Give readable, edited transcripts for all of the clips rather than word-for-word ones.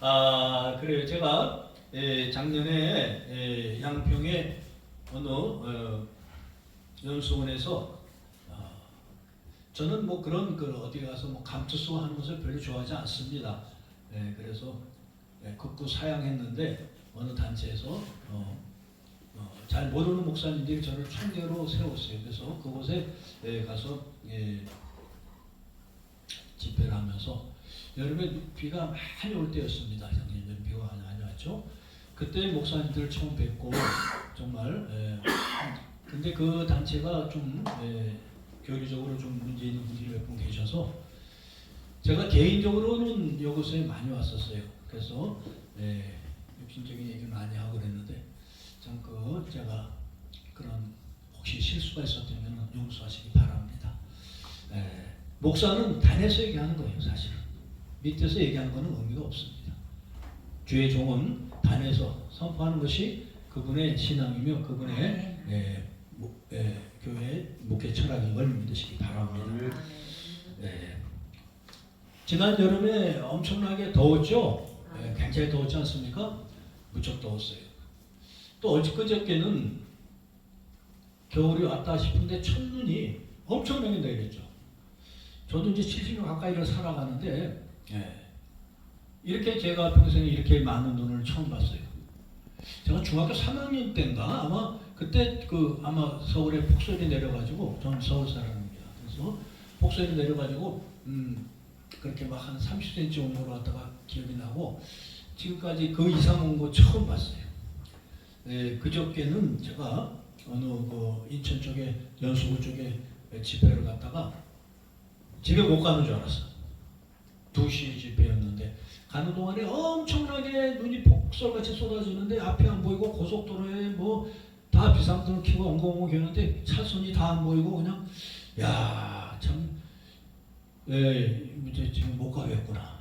그래요. 제가 작년에 양평의 어느 연수원에서 저는 뭐 그런 어디 가서 뭐 감투수 하는 것을 별로 좋아하지 않습니다. 그래서 극구 사양했는데 어느 단체에서 잘 모르는 목사님들이 저를 총대로 세웠어요. 그래서 그곳에 가서 집회를 하면서 여름에 비가 많이 올 때였습니다. 작년에 비가 많이 왔죠. 그때 목사님들을 처음 뵙고 정말 근데 그 단체가 좀 교리적으로 좀 문제 있는 분들이 몇 분 계셔서 제가 개인적으로는 이곳에 많이 왔었어요. 그래서 육신적인 얘기를 많이 하고 그랬는데 참 제가 그런 혹시 실수가 있었다면 용서하시기 바랍니다. 목사는 단에서 얘기하는 거예요. 사실은 밑에서 얘기하는 거는 의미가 없습니다. 주의 종은 단에서 선포하는 것이 그분의 신앙이며 그분의 교회 목회 철학인 걸 믿으시기 바랍니다. 지난 여름에 엄청나게 더웠죠? 굉장히 더웠지 않습니까? 무척 더웠어요. 또 어저께는 겨울이 왔다 싶은데 첫눈이 엄청나게 내렸죠. 저도 이제 70년 가까이를 살아가는데 이렇게 제가 평생에 이렇게 많은 눈을 처음 봤어요. 제가 중학교 3학년 때인가 아마 그때 아마 서울에 폭설이 내려가지고 저는 서울 사람입니다. 그래서 폭설이 내려가지고 그렇게 막 한 30cm 온 거로 왔다가 기억이 나고 지금까지 그 이상 온 거 처음 봤어요. 그저께는 제가 어느 인천 쪽에 연수구 쪽에 집회를 갔다가 집에 못 가는 줄 알았어. 2시 집회였는데 가는 동안에 엄청나게 눈이 폭설같이 쏟아지는데 앞이 안 보이고 고속도로에 뭐 다 비상등을 켜고 엉거엉거 하는데 차선이 다 안 보이고 그냥 참 이제 지금 못 가겠구나.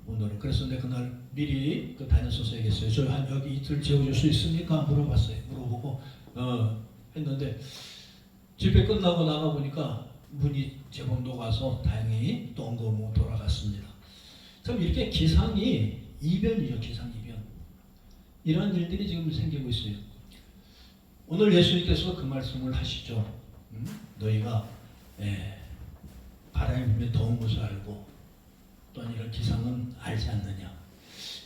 오늘은 그래서 내가 그날 미리 다녔어서 얘기했어요. 저 여기 이틀 재워줄 수 있습니까? 물어봤어요. 물어보고 했는데 집회 끝나고 나가 보니까 문이 제법 녹아서 다행히 또 엉거엉거 돌아갔습니다. 참 이렇게 기상이 이변이죠. 기상이변. 이런 일들이 지금 생기고 있어요. 오늘 예수님께서 그 말씀을 하시죠. 너희가 바람이 불면 더운 것을 알고 또한 이런 기상은 알지 않느냐.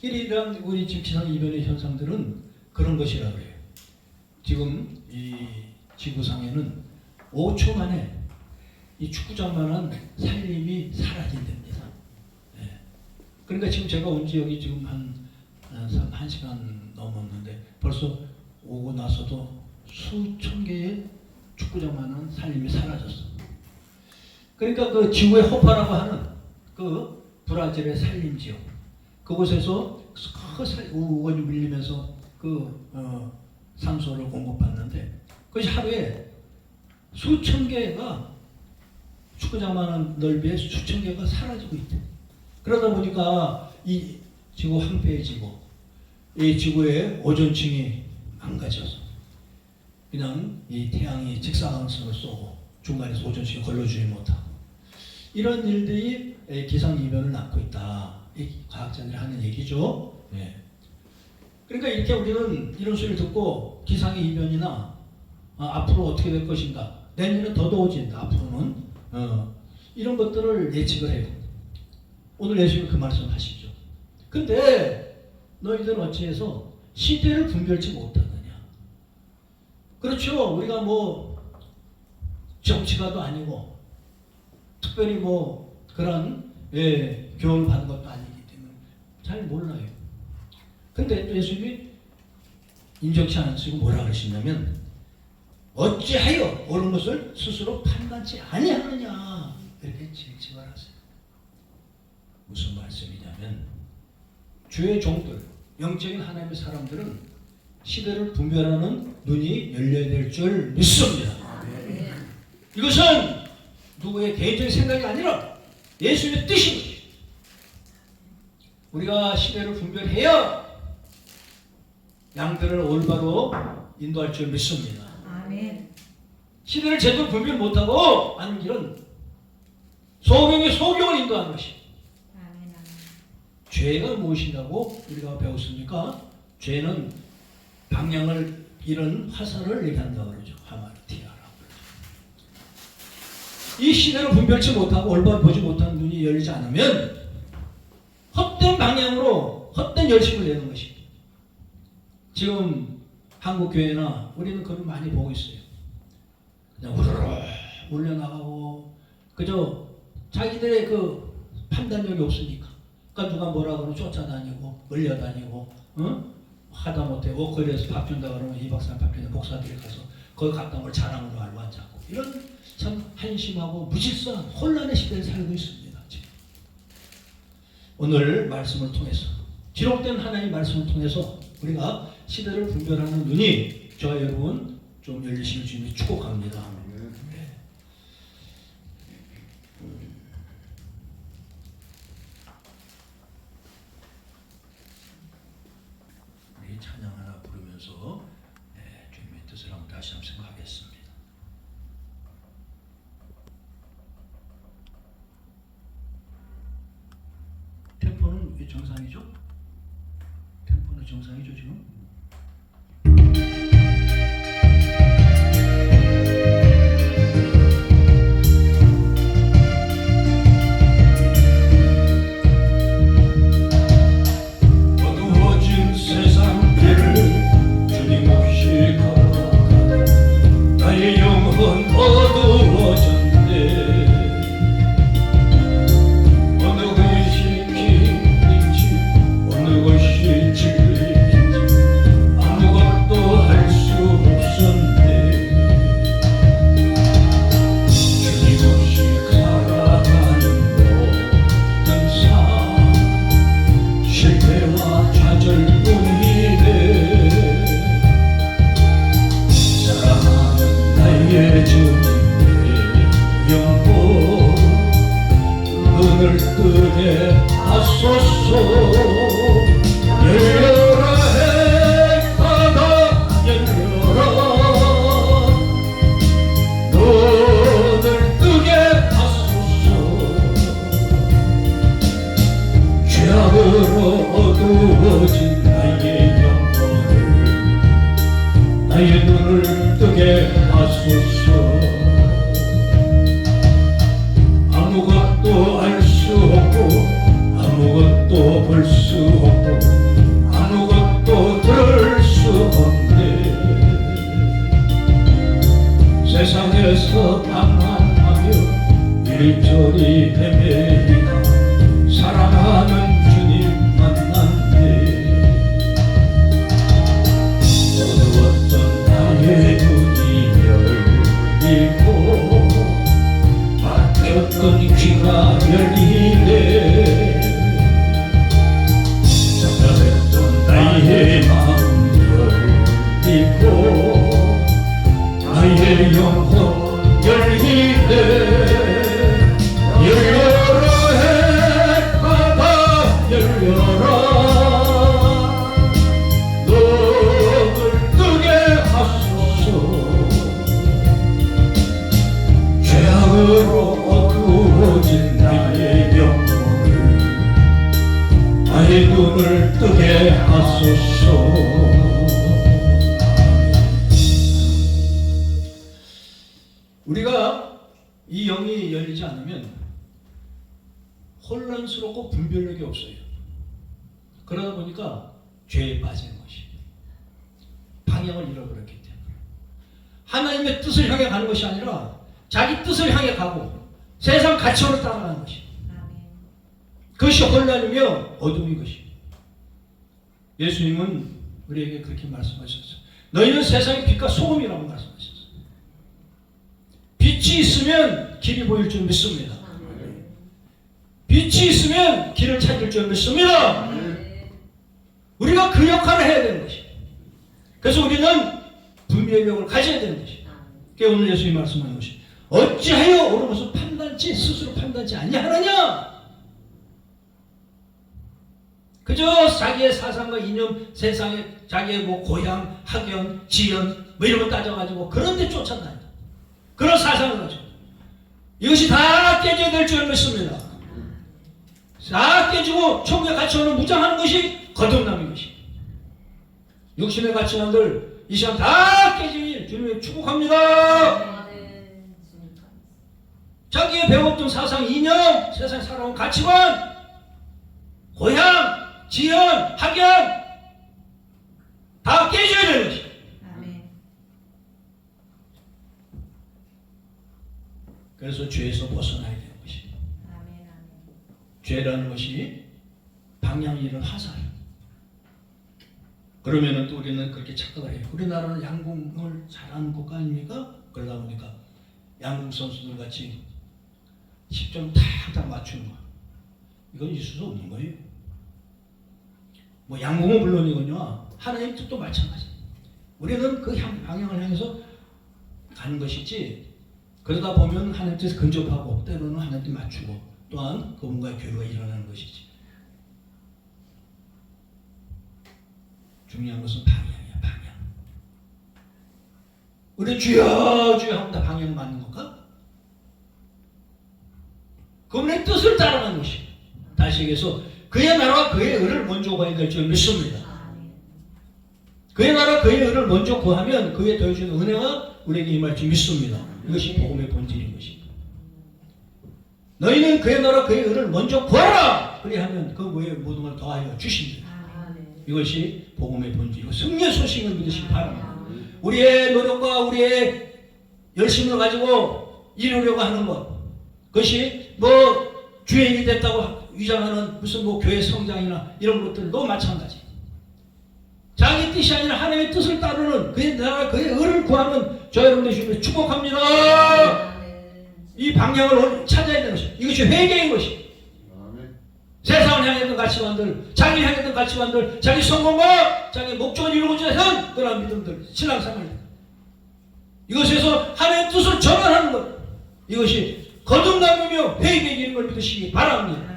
이런 우리 지금 기상이변의 현상들은 그런 것이라고 해요. 지금 이 지구상에는 5초 만에 이 축구장만한 살림이 사라진답니다. 그러니까 지금 제가 온 지 여기 지금 한 1시간 넘었는데 벌써 오고 나서도 수천 개의 축구장만한 살림이 사라졌어. 그러니까 그 지구의 호파라고 하는 그 브라질의 산림 지역 그곳에서 우원이 밀리면서 산소를 공급받는데 그것이 하루에 수천 개가 축구장만한 넓이에 수천 개가 사라지고 있대. 그러다 보니까 이 지구 황폐해지고 이 지구의 오존층이 망가져서 그냥 이 태양이 직사광선을 쏘고 중간에서 오존층이 걸러주지 못하고 이런 일들이 기상이변을 낳고 있다. 이 과학자들이 하는 얘기죠. 그러니까 이렇게 우리는 이런 소리를 듣고 기상의 이변이나 앞으로 어떻게 될 것인가 내년에 더 더워진다. 앞으로는 이런 것들을 예측을 해요. 오늘 예수님은 그 말씀 하시죠. 근데 너희들은 어찌해서 시대를 분별치 못하느냐. 그렇죠. 우리가 뭐 정치가도 아니고 특별히 뭐 그런 교훈을 받은 것도 아니기 때문에 잘 몰라요. 근데 또 예수님이 인정치 않으시고 뭐라 그러시냐면 어찌하여 옳은 것을 스스로 판단치 아니하느냐 이렇게 질책을 하세요. 무슨 말씀이냐면 주의 종들 영적인 하나님의 사람들은 시대를 분별하는 눈이 열려야 될 줄 믿습니다. 이것은 누구의 개인적인 생각이 아니라 예수님의 뜻입니다. 우리가 시대를 분별해야 양들을 올바로 인도할 줄 믿습니다. 아멘. 시대를 제대로 분별 못하고 하는 길은 소경의 소경을 인도하는 것이. 아멘. 죄가 무엇이라고 우리가 배웠습니까? 죄는 방향을 잃은 화살을 얘기한다고 그러죠. 하마르티아라고 그러죠. 이 시대를 분별치 못하고 올바로 보지 못하는 눈이 열리지 않으면 헛된 방향으로 헛된 열심을 내는 것입니다. 지금 한국 교회나 우리는 그걸 많이 보고 있어요. 그냥 우르르 울려나가고 그저 자기들의 그 판단력이 없으니까 그러니까 누가 뭐라 그러면 쫓아다니고 끌려다니고 하다못해 워커리에서 밥 준다 그러면 이 박사님 밥 주는 목사들이 가서 거기 갔다 걸 자랑으로 알고 앉았고 이런 참 한심하고 무질서한 혼란의 시대에 살고 있습니다. 지금. 오늘 말씀을 통해서 기록된 하나님의 말씀을 통해서 우리가 시대를 분별하는 눈이 저와 여러분 좀 열리시길 주님이 축복합니다. 네. 우리 찬양 하나 부르면서 주님의 뜻을 한번 다시 한번 생각하겠습니다. 템포는 왜 정상이죠? 템포는 정상이죠 지금? 어두워진 세상 길을 주님 없이 걸어가 나의 영혼 어두워졌네. 어느 것이 길인지 어느 것이 진리인지 아무것도 할 수 없었네. 주님 없이 살아가는 모든 삶 실패와 좌절뿐이네. 사랑하는 나의 주님의 영혼 눈을 뜨게 하소서. 열려라 해바다 열려라 눈을 뜨게 하소서. 죄악으로 어두워진 나의 영혼을 나의 눈을 뜨게 하소서. 아무것도 알 수 없고 아무것도 볼 수 없고 아무것도 들을 수 없네. 세상에서 방황하며 이리저리 헤매이다 사랑하는 주님 만났네. 어두웠던 나의 눈이 열리고 막혔던 귀가 열리네. 답답했던 나의 마음 열리고 나의 영혼 열리네. 열려라 해바다 열려라 눈을 뜨게 하소서. 죄악으로 어두워진 나의 영혼을 나의 눈을 뜨게 하소서. 우리가 이 영이 열리지 않으면 혼란스럽고 분별력이 없어요. 그러다 보니까 죄에 빠지는 것이 방향을 잃어버렸기 때문에 하나님의 뜻을 향해 가는 것이 아니라 자기 뜻을 향해 가고 세상 가치로 따라가는 것이 그것이 혼란이며 어둠인 것이. 예수님은 우리에게 그렇게 말씀하셨어요. 너희는 세상의 빛과 소금이라고 말씀하셨어요. 빛이 있으면 길이 보일 줄 믿습니다. 빛이 있으면 길을 찾을 줄 믿습니다. 우리가 그 역할을 해야 되는 것이. 그래서 우리는 분별력을 가져야 되는 것이. 그게 오늘 예수님이 말씀하는 것이. 어찌하여 옳은 것을 판단치 스스로 판단치 아니하느냐. 그저 자기의 사상과 이념, 세상에 자기의 뭐 고향, 학연, 지연 뭐 이런 거 따져가지고 그런 데 쫓아다닌다. 그런 사상을 가지고 이것이 다 깨져야 될 줄 믿습니다. 다 깨지고 천국의 가치관을 무장하는 것이 거듭남인 것입니다. 육신의 가치관들 이 시간 다 깨지길 주님의 축복합니다. 자기의 배웠던 사상, 이념, 세상 살아온 가치관, 고향, 지연, 학연 다 깨져야 되는 것입니다. 그래서 죄에서 벗어나야 되는 것입니다. 죄라는 것이 방향을 잃은 화살. 그러면은 또 우리는 그렇게 착각을 해요. 우리나라는 양궁을 잘하는 국가 아닙니까? 그러다 보니까 양궁 선수들 같이 10점 탁탁 맞추는 거. 이건 있을 수 없는 거예요. 뭐 양궁은 물론이군요. 하나님 뜻도 마찬가지. 우리는 그 방향을 향해서 가는 것이지. 그러다 보면 하나님 뜻에 근접하고 때로는 하나님 뜻 맞추고 또한 그분과의 교류가 일어나는 것이지. 중요한 것은 방향이야, 방향. 우리 주여 주여 하면 다 방향 맞는 건가? 그분의 뜻을 따라가는 것입니다. 다시 얘기해서 그의 나라와 그의 의를 먼저 구해야 될 줄 믿습니다. 그의 나라 그의 의를 먼저 구하면 그의 더해주는 은혜가 우리에게 임할 줄 믿습니다. 이것이 복음의 본질인 것입니다. 너희는 그의 나라 그의 의를 먼저 구하라! 그리하면 그 외에 모든 걸 더하여 주십니다. 이것이 복음의 본질이고 승리의 소식을 믿으시기 바랍니다. 우리의 노력과 우리의 열심을 가지고 이루려고 하는 것, 그것이 뭐 주인이 됐다고 위장하는 무슨 뭐 교회 성장이나 이런 것들도 마찬가지. 자기 뜻이 아니라 하나님의 뜻을 따르는 그의 나라 그의 의를 구하는 저 여러분들 주님을 축복합니다. 이 방향을 찾아야 되는 것입니다. 이것이 회개인 것입니다. 세상을 향했던 가치관들, 자기를 향했던 가치관들, 자기 성공과 자기 목적을 이루고자 하는 그런 믿음들, 신앙생활. 이것에서 하나님의 뜻을 전환하는 것. 이것이 거듭남이며 회개인 걸 믿으시기 바랍니다.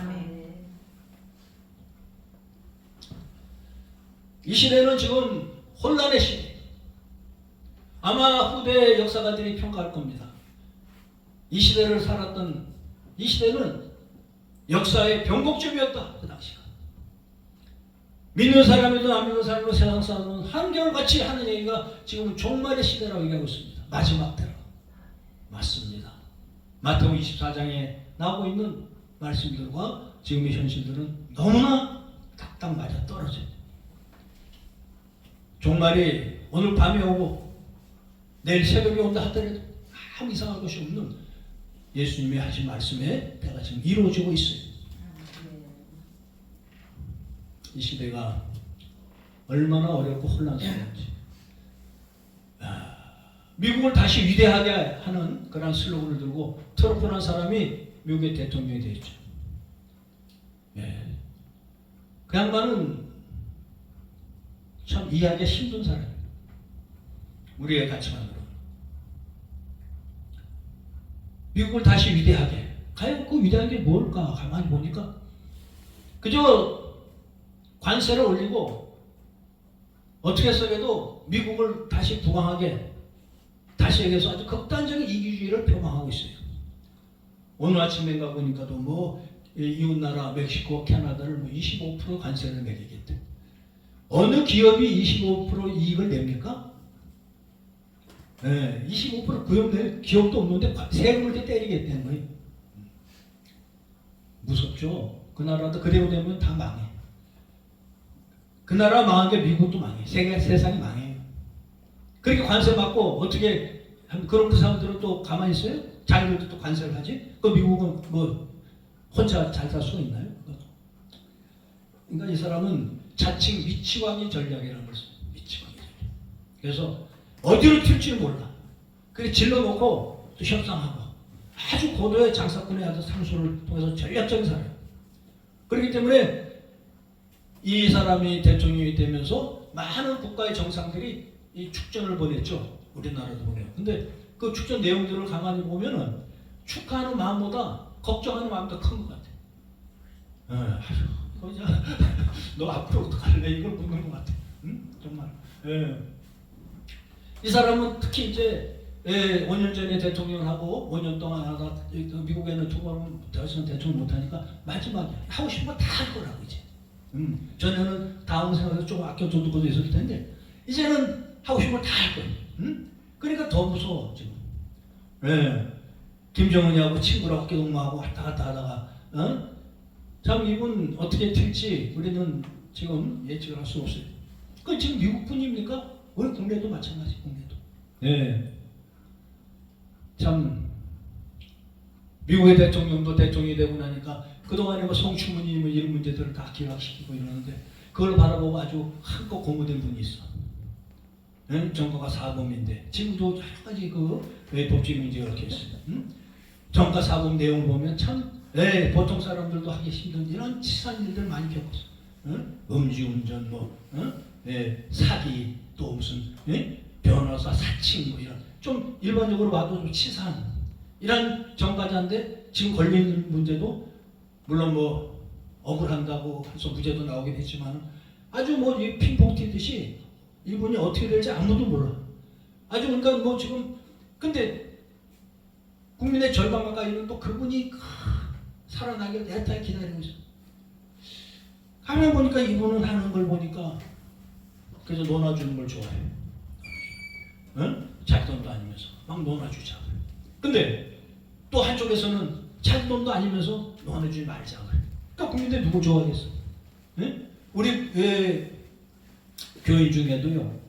이 시대는 지금 혼란의 시대. 아마 후대 역사가들이 평가할 겁니다. 이 시대를 살았던 이 시대는 역사의 변곡점이었다. 그 당시가. 믿는 사람이든 안 믿는 사람이든 세상 사람은 한결같이 하는 얘기가 지금 종말의 시대라고 얘기하고 있습니다. 마지막 때라. 맞습니다. 마태복음 24장에 나오고 있는 말씀들과 지금의 현실들은 너무나 딱딱 맞아 떨어져요. 종말이 오늘 밤에 오고 내일 새벽에 온다 하더라도 아무 이상한 것이 없는 예수님이 하신 말씀에 때가 지금 이루어지고 있어요. 이 시대가 얼마나 어렵고 혼란스러운지. 미국을 다시 위대하게 하는 그런 슬로건을 들고 트럼프라는 사람이 미국의 대통령이 되었죠. 그 양반은 참 이해하기가 힘든 사람이에요. 우리의 가치관으로. 미국을 다시 위대하게. 과연 그 위대한 게 뭘까? 가만히 보니까 그저 관세를 올리고 어떻게 해서라도 미국을 다시 부강하게 다시 얘기해서 아주 극단적인 이기주의를 표방하고 있어요. 오늘 아침인가 보니까도 뭐 이웃나라 멕시코, 캐나다를 뭐 25% 관세를 매기겠대. 어느 기업이 25% 이익을 냅니까? 25% 구역내 기업도 없는데 세금을 때리겠다는 거예요. 무섭죠? 그 나라도 그대로 되면 다 망해. 그 나라 망한 게 미국도 망해. 세상이 망해요. 그렇게 관세 받고 어떻게 그런 그 사람들은 또 가만히 있어요? 자기들도 또 관세를 하지? 그 미국은 뭐 혼자 잘 살 수가 있나요? 그러니까 이 사람은 자칭 미치광이 전략이라는 걸 써요. 미치광이 전략. 그래서 어디로 튈지를 몰라. 그게 질러놓고 또 협상하고 아주 고도의 장사꾼의 아주 상수를 통해서 전략적인 사람. 그렇기 때문에 이 사람이 대통령이 되면서 많은 국가의 정상들이 이 축전을 보냈죠. 우리나라도 보내요. 근데 그 축전 내용들을 가만히 보면은 축하하는 마음보다 걱정하는 마음이 더 큰 것 같아. 너 앞으로 어떡할래? 이걸 묻는 것 같아. 응? 정말. 이 사람은 특히 이제 5년 전에 대통령을 하고 5년 동안 하다 미국에는 두 번 대통령 못하니까 마지막에 하고 싶은 거 다 할 거라고 이제. 전에는 다음 생각해서 좀 아껴두는 것도 있었을 텐데 이제는 하고 싶은 거 다 할 거예요. 그러니까 더 무서워 지금. 김정은이하고 친구라고 어깨동무하고 왔다 갔다 하다가 참 이분 어떻게 될지 우리는 지금 예측을 할 수 없어요. 그 지금 미국뿐입니까? 우리 국내도 마찬가지. 국내도. 참 미국의 대통령도 대통령이 되고 나니까 그동안에 뭐 성추문이 뭐 이런 문제들을 다 기각시키고 이러는데 그걸 바라보고 아주 한껏 공부된 분이 있어. 정가가 사범인데 지금도 여러 가지 법적 문제가 이렇게 있어요. 정가 사범 내용 보면 참 보통 사람들도 하기 힘든 이런 치사한 일들 많이 겪었어. 음주운전 사기 또 무슨 변호사 사칭 뭐 이런 좀 일반적으로 봐도 좀 치사한 이런 정가자인데 지금 걸려 있는 문제도 물론 뭐 억울한다고 해서 무죄도 나오긴 했지만 아주 뭐 핑퐁 튀듯이 이분이 어떻게 될지 아무도 몰라. 아주 그러니까 뭐 지금 근데 국민의 절반 가까이 있는 또 그분이 살아나길 애타게 기다리고 있어. 가면 보니까 이분은 하는 걸 보니까 그래서 논아주는 걸 좋아해. 자기 돈도 아니면서 막 논아주자. 근데 또 한쪽에서는 자기 돈도 아니면서 논아주지 말자. 그러니까 국민들 누구 좋아하겠어? 우리 교인 중에도요.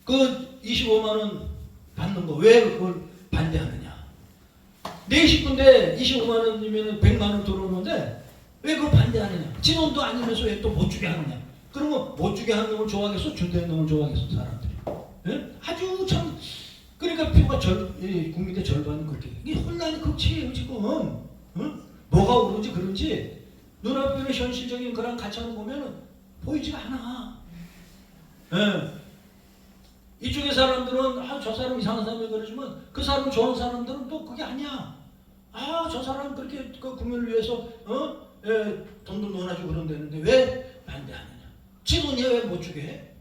그 25만 원 받는 거 왜 그걸 반대하느냐? 내 식구인데 25만 원이면 100만 원 들어오는데 왜 그걸 반대하느냐? 지 돈도 아니면서 왜 또 못 주게 하느냐? 그러면 못 주게 하는 놈을 좋아하겠어? 준다는 놈을 좋아하겠어? 사람들이. 아주 참 그러니까 표가 국민의 절반은 그렇게 돼. 이게 혼란이 극치예요 지금. 뭐가 오르지 그런지 눈앞에 현실적인 그런 가치관을 보면 보이지가 않아. 이쪽의 사람들은 저 사람 이상한 사람이 그러지만 그 사람 좋아하는 사람들은 또 그게 아니야. 저 사람 그렇게 그 국민을 위해서 돈도 넣어주고 그런다는데 왜 반대하느냐? 지 돈이 왜 못 주게 해?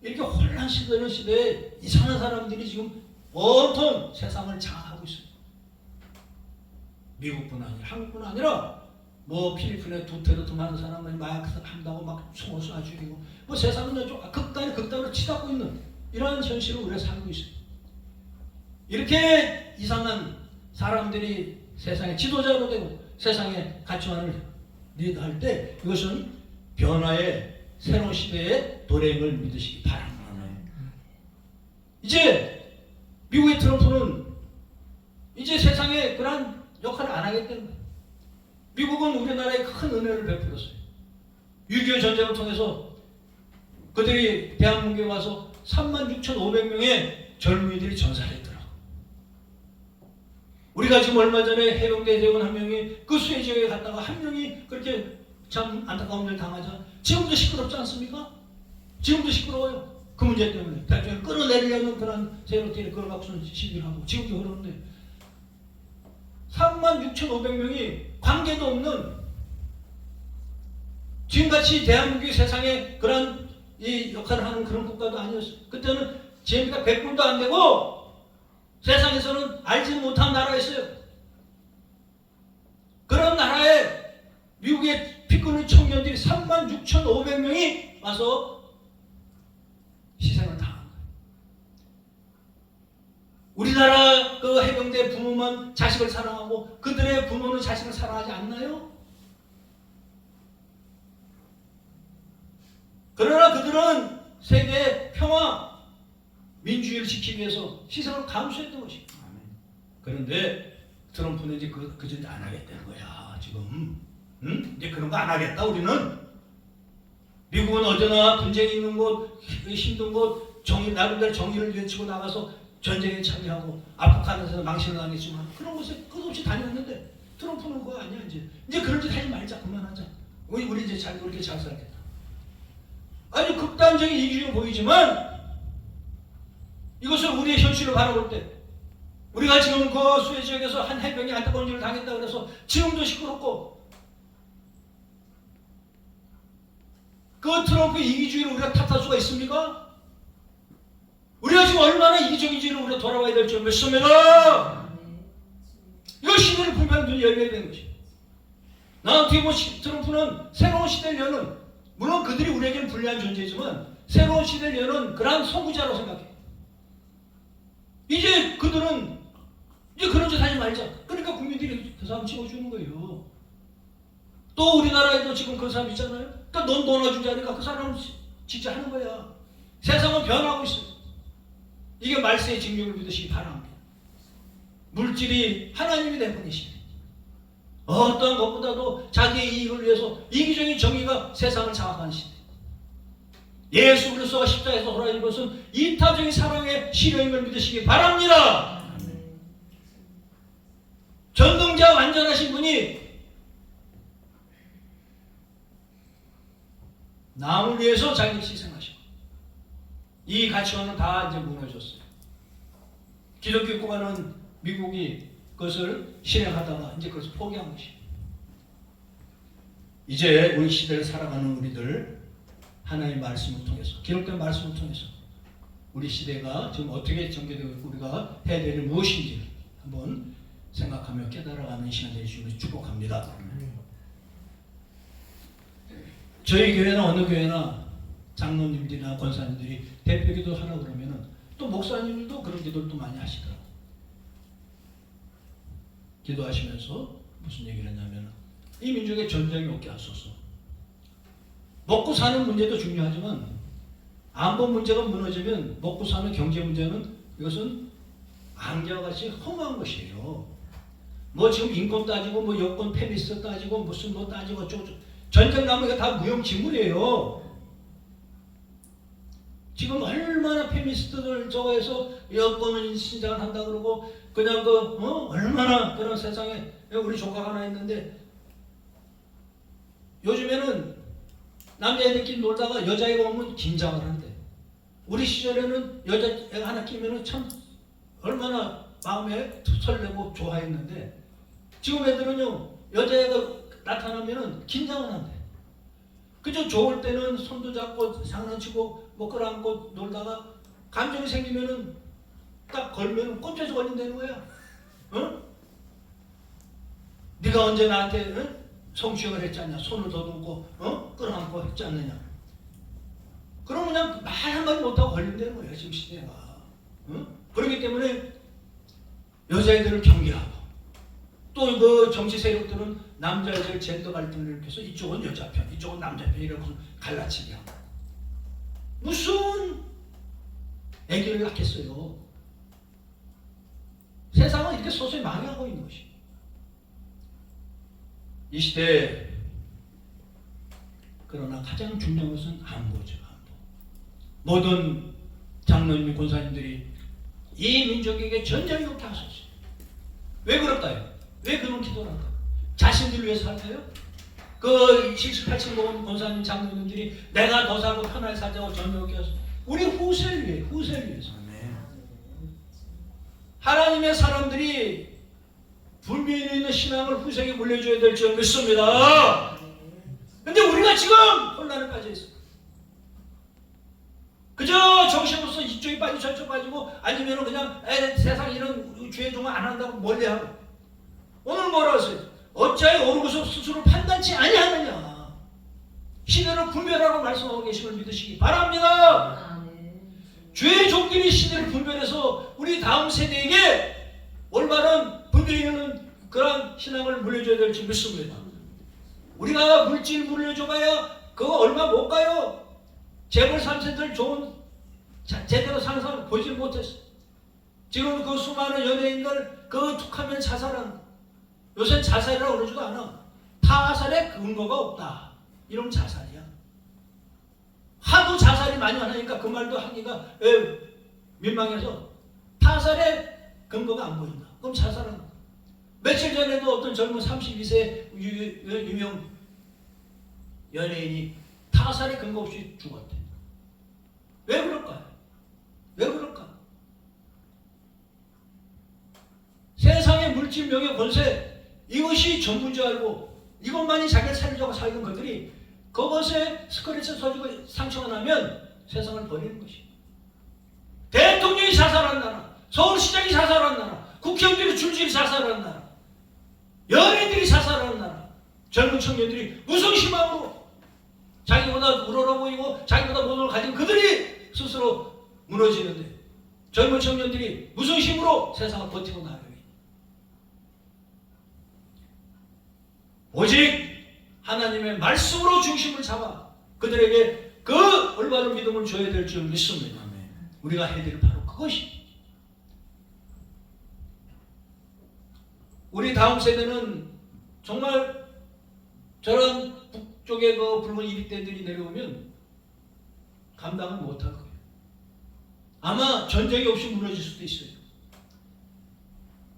이렇게 혼란시되는 시대에 이상한 사람들이 지금 온통 세상을 장악하고 있어요. 미국뿐 아니라 한국뿐 아니라 뭐 필리핀에 두테르트 많은 사람들이 마약 한다고 막 총을 쏴 죽이고 뭐 세상은 좀 극단으로 치닫고 있는 이런 현실을 우리가 살고 있어요. 이렇게 이상한 사람들이 세상의 지도자로 되고 세상의 가치관을 리드할 때 이것은 변화의 새로운 시대의 도래임을 믿으시기 바랍니다. 이제 미국의 트럼프는 이제 세상에 그런 역할을 안 하겠다는 거예요. 미국은 우리나라에 큰 은혜를 베풀었어요. 6.25 전쟁을 통해서 그들이 대한민국에 와서 36,500명의 젊은이들이 전사했더라고. 우리가 지금 얼마 전에 해병대 대원 한 명이 그 수해 지역에 갔다가 한 명이 그렇게 참 안타까운 일을 당하자. 지금도 시끄럽지 않습니까? 지금도 시끄러워요. 그 문제 때문에 대통령을 끌어내리려는 그런 세력들이 그걸 갖고서 시비를 하고 지금도 그러는데 36,500명이 관계도 없는 지금같이 대한민국이 세상에 그런 이 역할을 하는 그런 국가도 아니었어요. 그때는 GNP가 100불도 안 되고 세상에서는 알지 못한 나라였어요. 그런 나라에 미국의 피 끓는 청년들이 36,500명이 와서 희생을 당한 거예요. 우리나라 그 해병대 부모만 자식을 사랑하고 그들의 부모는 자식을 사랑하지 않나요? 그러나 그들은 세계 평화, 민주주의를 지키기 위해서 희생을 감수했던 것입니다. 그런데 트럼프는 이제 그 짓 안 하겠다는 거야 지금. 이제 그런 거 안 하겠다 우리는. 미국은 어제나 분쟁이 있는 곳, 힘든 곳, 나름대로 정의를 외치고 나가서 전쟁에 참여하고 아프간에서 망신을 당했지만 그런 곳에 끝없이 다녔는데 트럼프는 그거 아니야 이제 그런 짓 하지 말자 그만하자. 우리 이제 그렇게 잘 살겠다. 아주 극단적인 이기주의 보이지만 이것을 우리의 현실을 바라볼 때 우리가 지금 그 수해 지역에서 한 해병이 안타까운 일을 당했다 그래서 지금도 시끄럽고 그 트럼프 이기주의를 우리가 탓할 수가 있습니까? 우리가 지금 얼마나 이기적인지를 우리가 돌아봐야 될 줄 믿습니다. 이거 시대를 분명히 눈이 열려야 되는 것이. 나 어떻게 보면 트럼프는 새로운 시대를 여는, 물론 그들이 우리에게는 불리한 존재지만 새로운 시대를 여는 그러한 선구자라고 생각해. 이제 그들은 이제 그런 짓 하지 말자. 그러니까 국민들이 그 사람 찍어주는 거예요. 또 우리나라에도 지금 그 사람 있잖아요. 그러니까 넌 넣어주자니까 그 사람은 진짜 하는 거야. 세상은 변하고 있어요. 이게 말세의 징조를 믿으시기 바랍니다. 물질이 하나님이 되버리시네. 어떠한 것보다도 자기의 이익을 위해서 이기적인 정의가 세상을 장악하는 시대. 예수 그리스도가 십자가에서 돌아가신 것은 이타적인 사랑의 실현임을 믿으시기 바랍니다. 전능자 완전하신 분이 남을 위해서 자기를 희생하시고, 이 가치관은 다 이제 무너졌어요. 기독교 국가는 미국이 그것을 실행하다가 이제 그것을 포기한 것이에요. 이제 우리 시대를 살아가는 우리들, 하나님의 말씀을 통해서, 기록된 말씀을 통해서 우리 시대가 지금 어떻게 전개되고 있고 우리가 해야 될 일은 무엇인지 한번 생각하며 깨달아가는 시간 되시기를 축복합니다. 저희 교회나 어느 교회나 장로님들이나 권사님들이 대표기도 하라 그러면은 또 목사님들도 그런 기도를 많이 하시더라고요. 기도하시면서 무슨 얘기를 했냐면, 이 민족에 전쟁이 없게 하소서. 먹고 사는 문제도 중요하지만 안보 문제가 무너지면 먹고 사는 경제 문제는 이것은 안개와 같이 험한 것이에요. 뭐 지금 인권 따지고 뭐 여권 페미니스트 따지고 무슨 뭐 따지고 어쩌고 전쟁 나면 이거 다 무용지물이에요. 지금 얼마나 페미니스트들 저거에서 여권은 신장을 한다 그러고 그냥 얼마나 그런 세상에 우리 조카가 하나 있는데 요즘에는 남자애들끼리 놀다가 여자애가 오면 긴장을 한대. 우리 시절에는 여자애가 하나 끼면은 참 얼마나 마음에 설레고 좋아했는데 지금 애들은요 여자애가 나타나면은 긴장을 한대. 그저 좋을 때는 손도 잡고 장난치고 뭐 끌어안고 놀다가 감정이 생기면은 딱 걸면은 꼼짝이 걸린다는 거야. 응? 네가 언제 나한테 성추행을 했지 않냐? 손을 더듬고 끌어안고 했지 않느냐? 그럼 그냥 말 한마디 못하고 걸린다는 거야 지금 시대가. 응? 그렇기 때문에 여자애들을 경계하고 또 그 정치 세력들은 남자애들 젠더 갈등을 일으켜서 이쪽은 여자 편, 이쪽은 남자 편 이러고 갈라치기 하고 무슨 애기를 낳겠어요. 세상은 이렇게 서서히 망해가고 있는 것이. 이 시대에 그러나 가장 중요한 것은 안보죠. 안보. 모든 장로님, 권사님들이 이 민족에게 전쟁이 없게 하소서. 왜 그럴까요? 왜 그런 기도를 할까요? 자신들을 위해서 할까요? 그 70, 80 먹은 권사님, 장로님들이 내가 더 살고 편하게 살자고 전쟁을 해서 우리 후세를 위해서. 하나님의 사람들이 분명히 있는 신앙을 후세에게 물려줘야 될 줄 믿습니다. 근데 우리가 지금 혼란에 빠져 있어. 그저 정신없어 이쪽이 빠지고 저쪽 빠지고 아니면 그냥 세상 이런 죄 종을 안 한다고 멀리하고. 오늘 뭐라고 했어요? 어찌하여 오르고서 스스로 판단치 아니하느냐. 시대를 분별하라고 말씀하고 계심을 믿으시기 바랍니다. 죄의 종들이 시대를 분별해서 우리 다음 세대에게 올바른 분별이 있는 그런 신앙을 물려줘야 될 줄 믿습니다. 우리가 물질 물려줘봐야 그거 얼마 못 가요. 재벌 3세들 좋은 제대로 사는 사람 보지 못했어. 지금 그 수많은 연예인들 그 툭하면 자살한 요새 자살이라고 그러지도 않아. 타살의 근거가 없다. 이러면 자살이야. 하도 자살이 많이 하니까 그 말도 하기가 민망해서 타살의 근거가 안 보인다. 그럼 자살은 며칠 전에도 어떤 젊은 32세 유명 연예인이 타살의 근거 없이 죽었대. 왜 그럴까요? 왜 그럴까? 세상의 물질, 명예, 권세 이것이 전부인 줄 알고 이것만이 자기를 살려고 살던 것들이 그것에 스크래치 써주고 상처가 나면 세상을 버리는 것이. 대통령이 자살한 나라, 서울시장이 자살한 나라, 국회의원들이 줄줄이 자살한 나라, 연예인들이 자살한 나라, 젊은 청년들이 무슨 희망으로 자기보다 우러러 보이고 자기보다 모든 걸 가진 그들이 스스로 무너지는데 젊은 청년들이 무슨 힘으로 세상을 버티고 나가요? 오직 하나님의 말씀으로 중심을 잡아 그들에게 그 올바른 믿음을 줘야 될 줄 믿습니다. 우리가 해야 될 바로 그것이. 우리 다음 세대는 정말 저런 북쪽의 그 붉은 이리떼들이 내려오면 감당을 못할 거예요. 아마 전쟁이 없이 무너질 수도 있어요.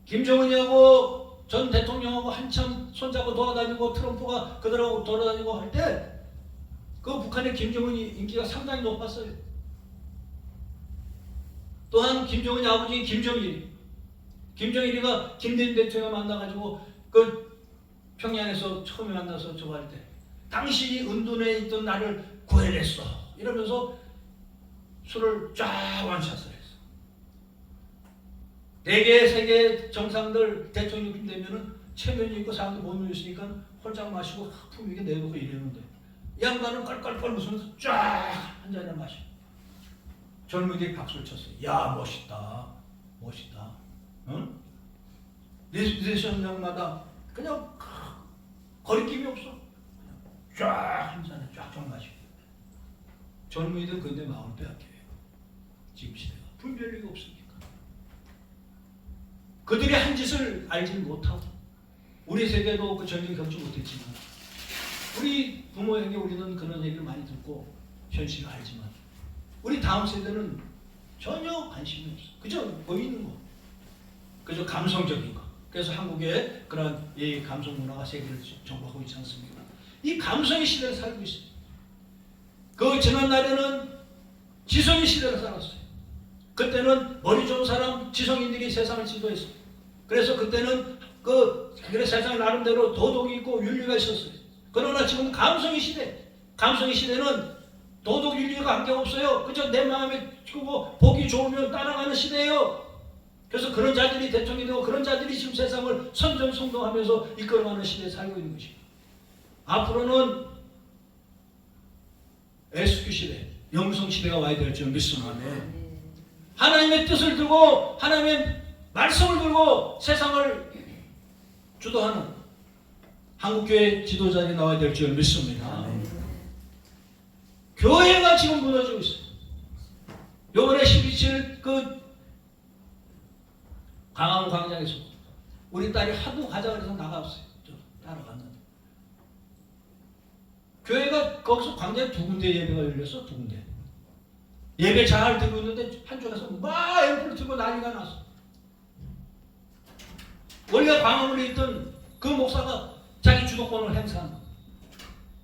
김정은이하고 전 대통령하고 한참 손잡고 돌아다니고 트럼프가 그들하고 돌아다니고 할 때 그 북한의 김정은이 인기가 상당히 높았어요. 또한 김정은의 아버지 김정일이가 김대중 대통령 만나가지고 그 평양에서 처음에 만나서 저거 할 때 당신이 은둔에 있던 나를 구해냈어 이러면서 술을 쫙 완샷을 했어. 대개 세계 정상들 대통령이 되면은 체면이 있고 사람들 못 누있으니까 홀짝 마시고 품위있게 내놓고 이러는데 이 양반은 깔깔깔 웃으면서 쫙 한 잔을 마셔. 젊은이들이 박수를 쳤어요. 야 멋있다, 멋있다. 응? 리셉션장마다 그냥 거리낌이 없어. 쫙 한 잔을 쫙쫙 마시고. 젊은이들 근데 마음을 빼앗겨요. 지금 시대가 분별력이 없으니까. 그들이 한 짓을 알지 못하고 우리 세대도 그 전쟁 겪지 못했지만 우리 부모에게 우리는 그런 얘기를 많이 듣고 현실을 알지만 우리 다음 세대는 전혀 관심이 없어. 그저 보이는 거. 그저 감성적인 거. 그래서 한국의 그런 이 감성 문화가 세계를 정복하고 있지 않습니까? 이 감성의 시대를 살고 있어요. 그 지난날에는 지성의 시대를 살았어요. 그때는 머리 좋은 사람, 지성인들이 세상을 지도했어요. 그래서 그때는 그래 세상에 나름대로 도덕이 있고 윤리가 있었어요. 그러나 지금 감성의 시대, 감성의 시대는 도덕 윤리가 관계없어요. 그저 내 마음에 그거 보기 좋으면 따라가는 시대예요. 그래서 그런 자들이 대통령이 되고 그런 자들이 지금 세상을 선전성동하면서 이끌어가는 시대에 살고 있는 것입니다. 앞으로는 SQ 시대, 영성 시대가 와야 될 줄 믿습니다. 하나님의 뜻을 들고 하나님의 말씀을 들고 세상을 주도하는 한국교회 지도자들이 나와야 될 줄 믿습니다. 교회가 지금 무너지고 있어요. 요번에 12.7 그 강화문 광장에서 우리 딸이 하도 가자 그래서 나갔어요. 따라갔는데 교회가 거기서 광장에 두 군데 예배가 열렸어. 두 군데 예배 잘 드리고 있는데 한쪽에서 막 앰프를 들고 난리가 났어. 원래 광화문에 있던 그 목사가 자기 주도권을 행사한 거.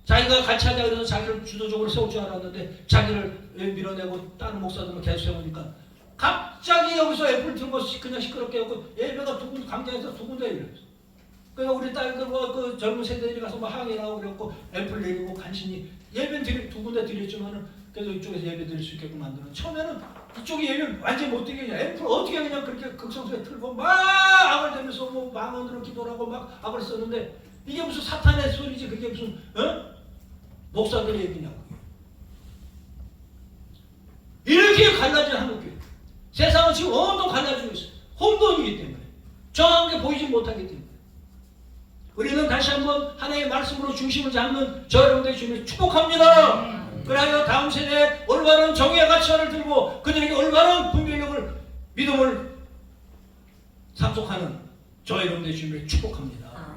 자기가 같이 하자 그래서 자기를 주도적으로 세울 줄 알았는데 자기를 밀어내고 다른 목사들은 계속 세우니까 갑자기 여기서 애플 들고 그냥 시끄럽게 하고 예배가 두 군데 광장에서 두 군데 열렸어. 그러니까 우리 딸들과 그 젊은 세대들이 가서 막 항의하고 그랬고 애플 내리고 간신히 예배 두 군데 드렸지만은 그래도 이쪽에서 예배 드릴 수 있게끔 만드는. 처음에는 이쪽에 예배 완전히 못 드리게 그냥 애플 어떻게 그냥 그렇게 극성스레 틀고 막 악을 대면서 뭐 망언으로 기도를 하고 막 악을 썼는데 이게 무슨 사탄의 소리지 그게 무슨 목사들의 얘기냐고. 이렇게 갈라진 한국교회. 세상은 지금 온통 갈라지고 있어요. 혼돈이기 때문에. 정한 게 보이지 못하기 때문에. 우리는 다시 한번 하나님의 말씀으로 중심을 잡는 저 여러분들의 주님을 축복합니다. 그래야 다음 세대에 올바른 정의의 가치관을 들고 그들에게 올바른 분별력을 믿음을 상속하는 저 여러분들의 주님을 축복합니다.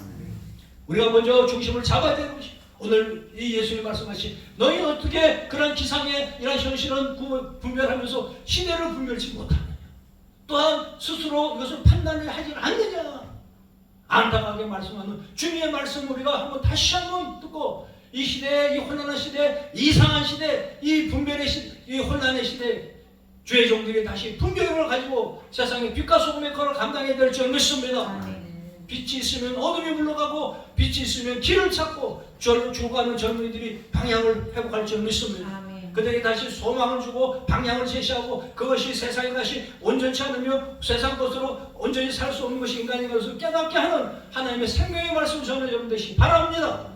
우리가 먼저 중심을 잡아야 되는 것이 오늘 이 예수님이 말씀하신 너희 어떻게 그런 기상의 이런 현실은 분별하면서 시대를 분별치 못하느냐. 또한 스스로 이것을 판단을 하지 않느냐. 안타깝게 말씀하는 주님의 말씀 우리가 한번 다시 한번 듣고 이 시대, 이 혼란한 시대, 이상한 시대, 이 분별의 시대, 이 혼란의 시대 주의 종들이 다시 분별을 가지고 세상의 빛과 소금의 걸을 감당해야 될 줄 믿습니다. 빛이 있으면 어둠이 물러가고 빛이 있으면 길을 찾고 죽어가는 젊은이들이 방향을 회복할 줄 믿습니다. 그들에게 다시 소망을 주고 방향을 제시하고 그것이 세상의 것이 온전치 않으며 세상 것으로 온전히 살 수 없는 것이 인간인 것을 깨닫게 하는 하나님의 생명의 말씀을 전해 여러분들이 바랍니다.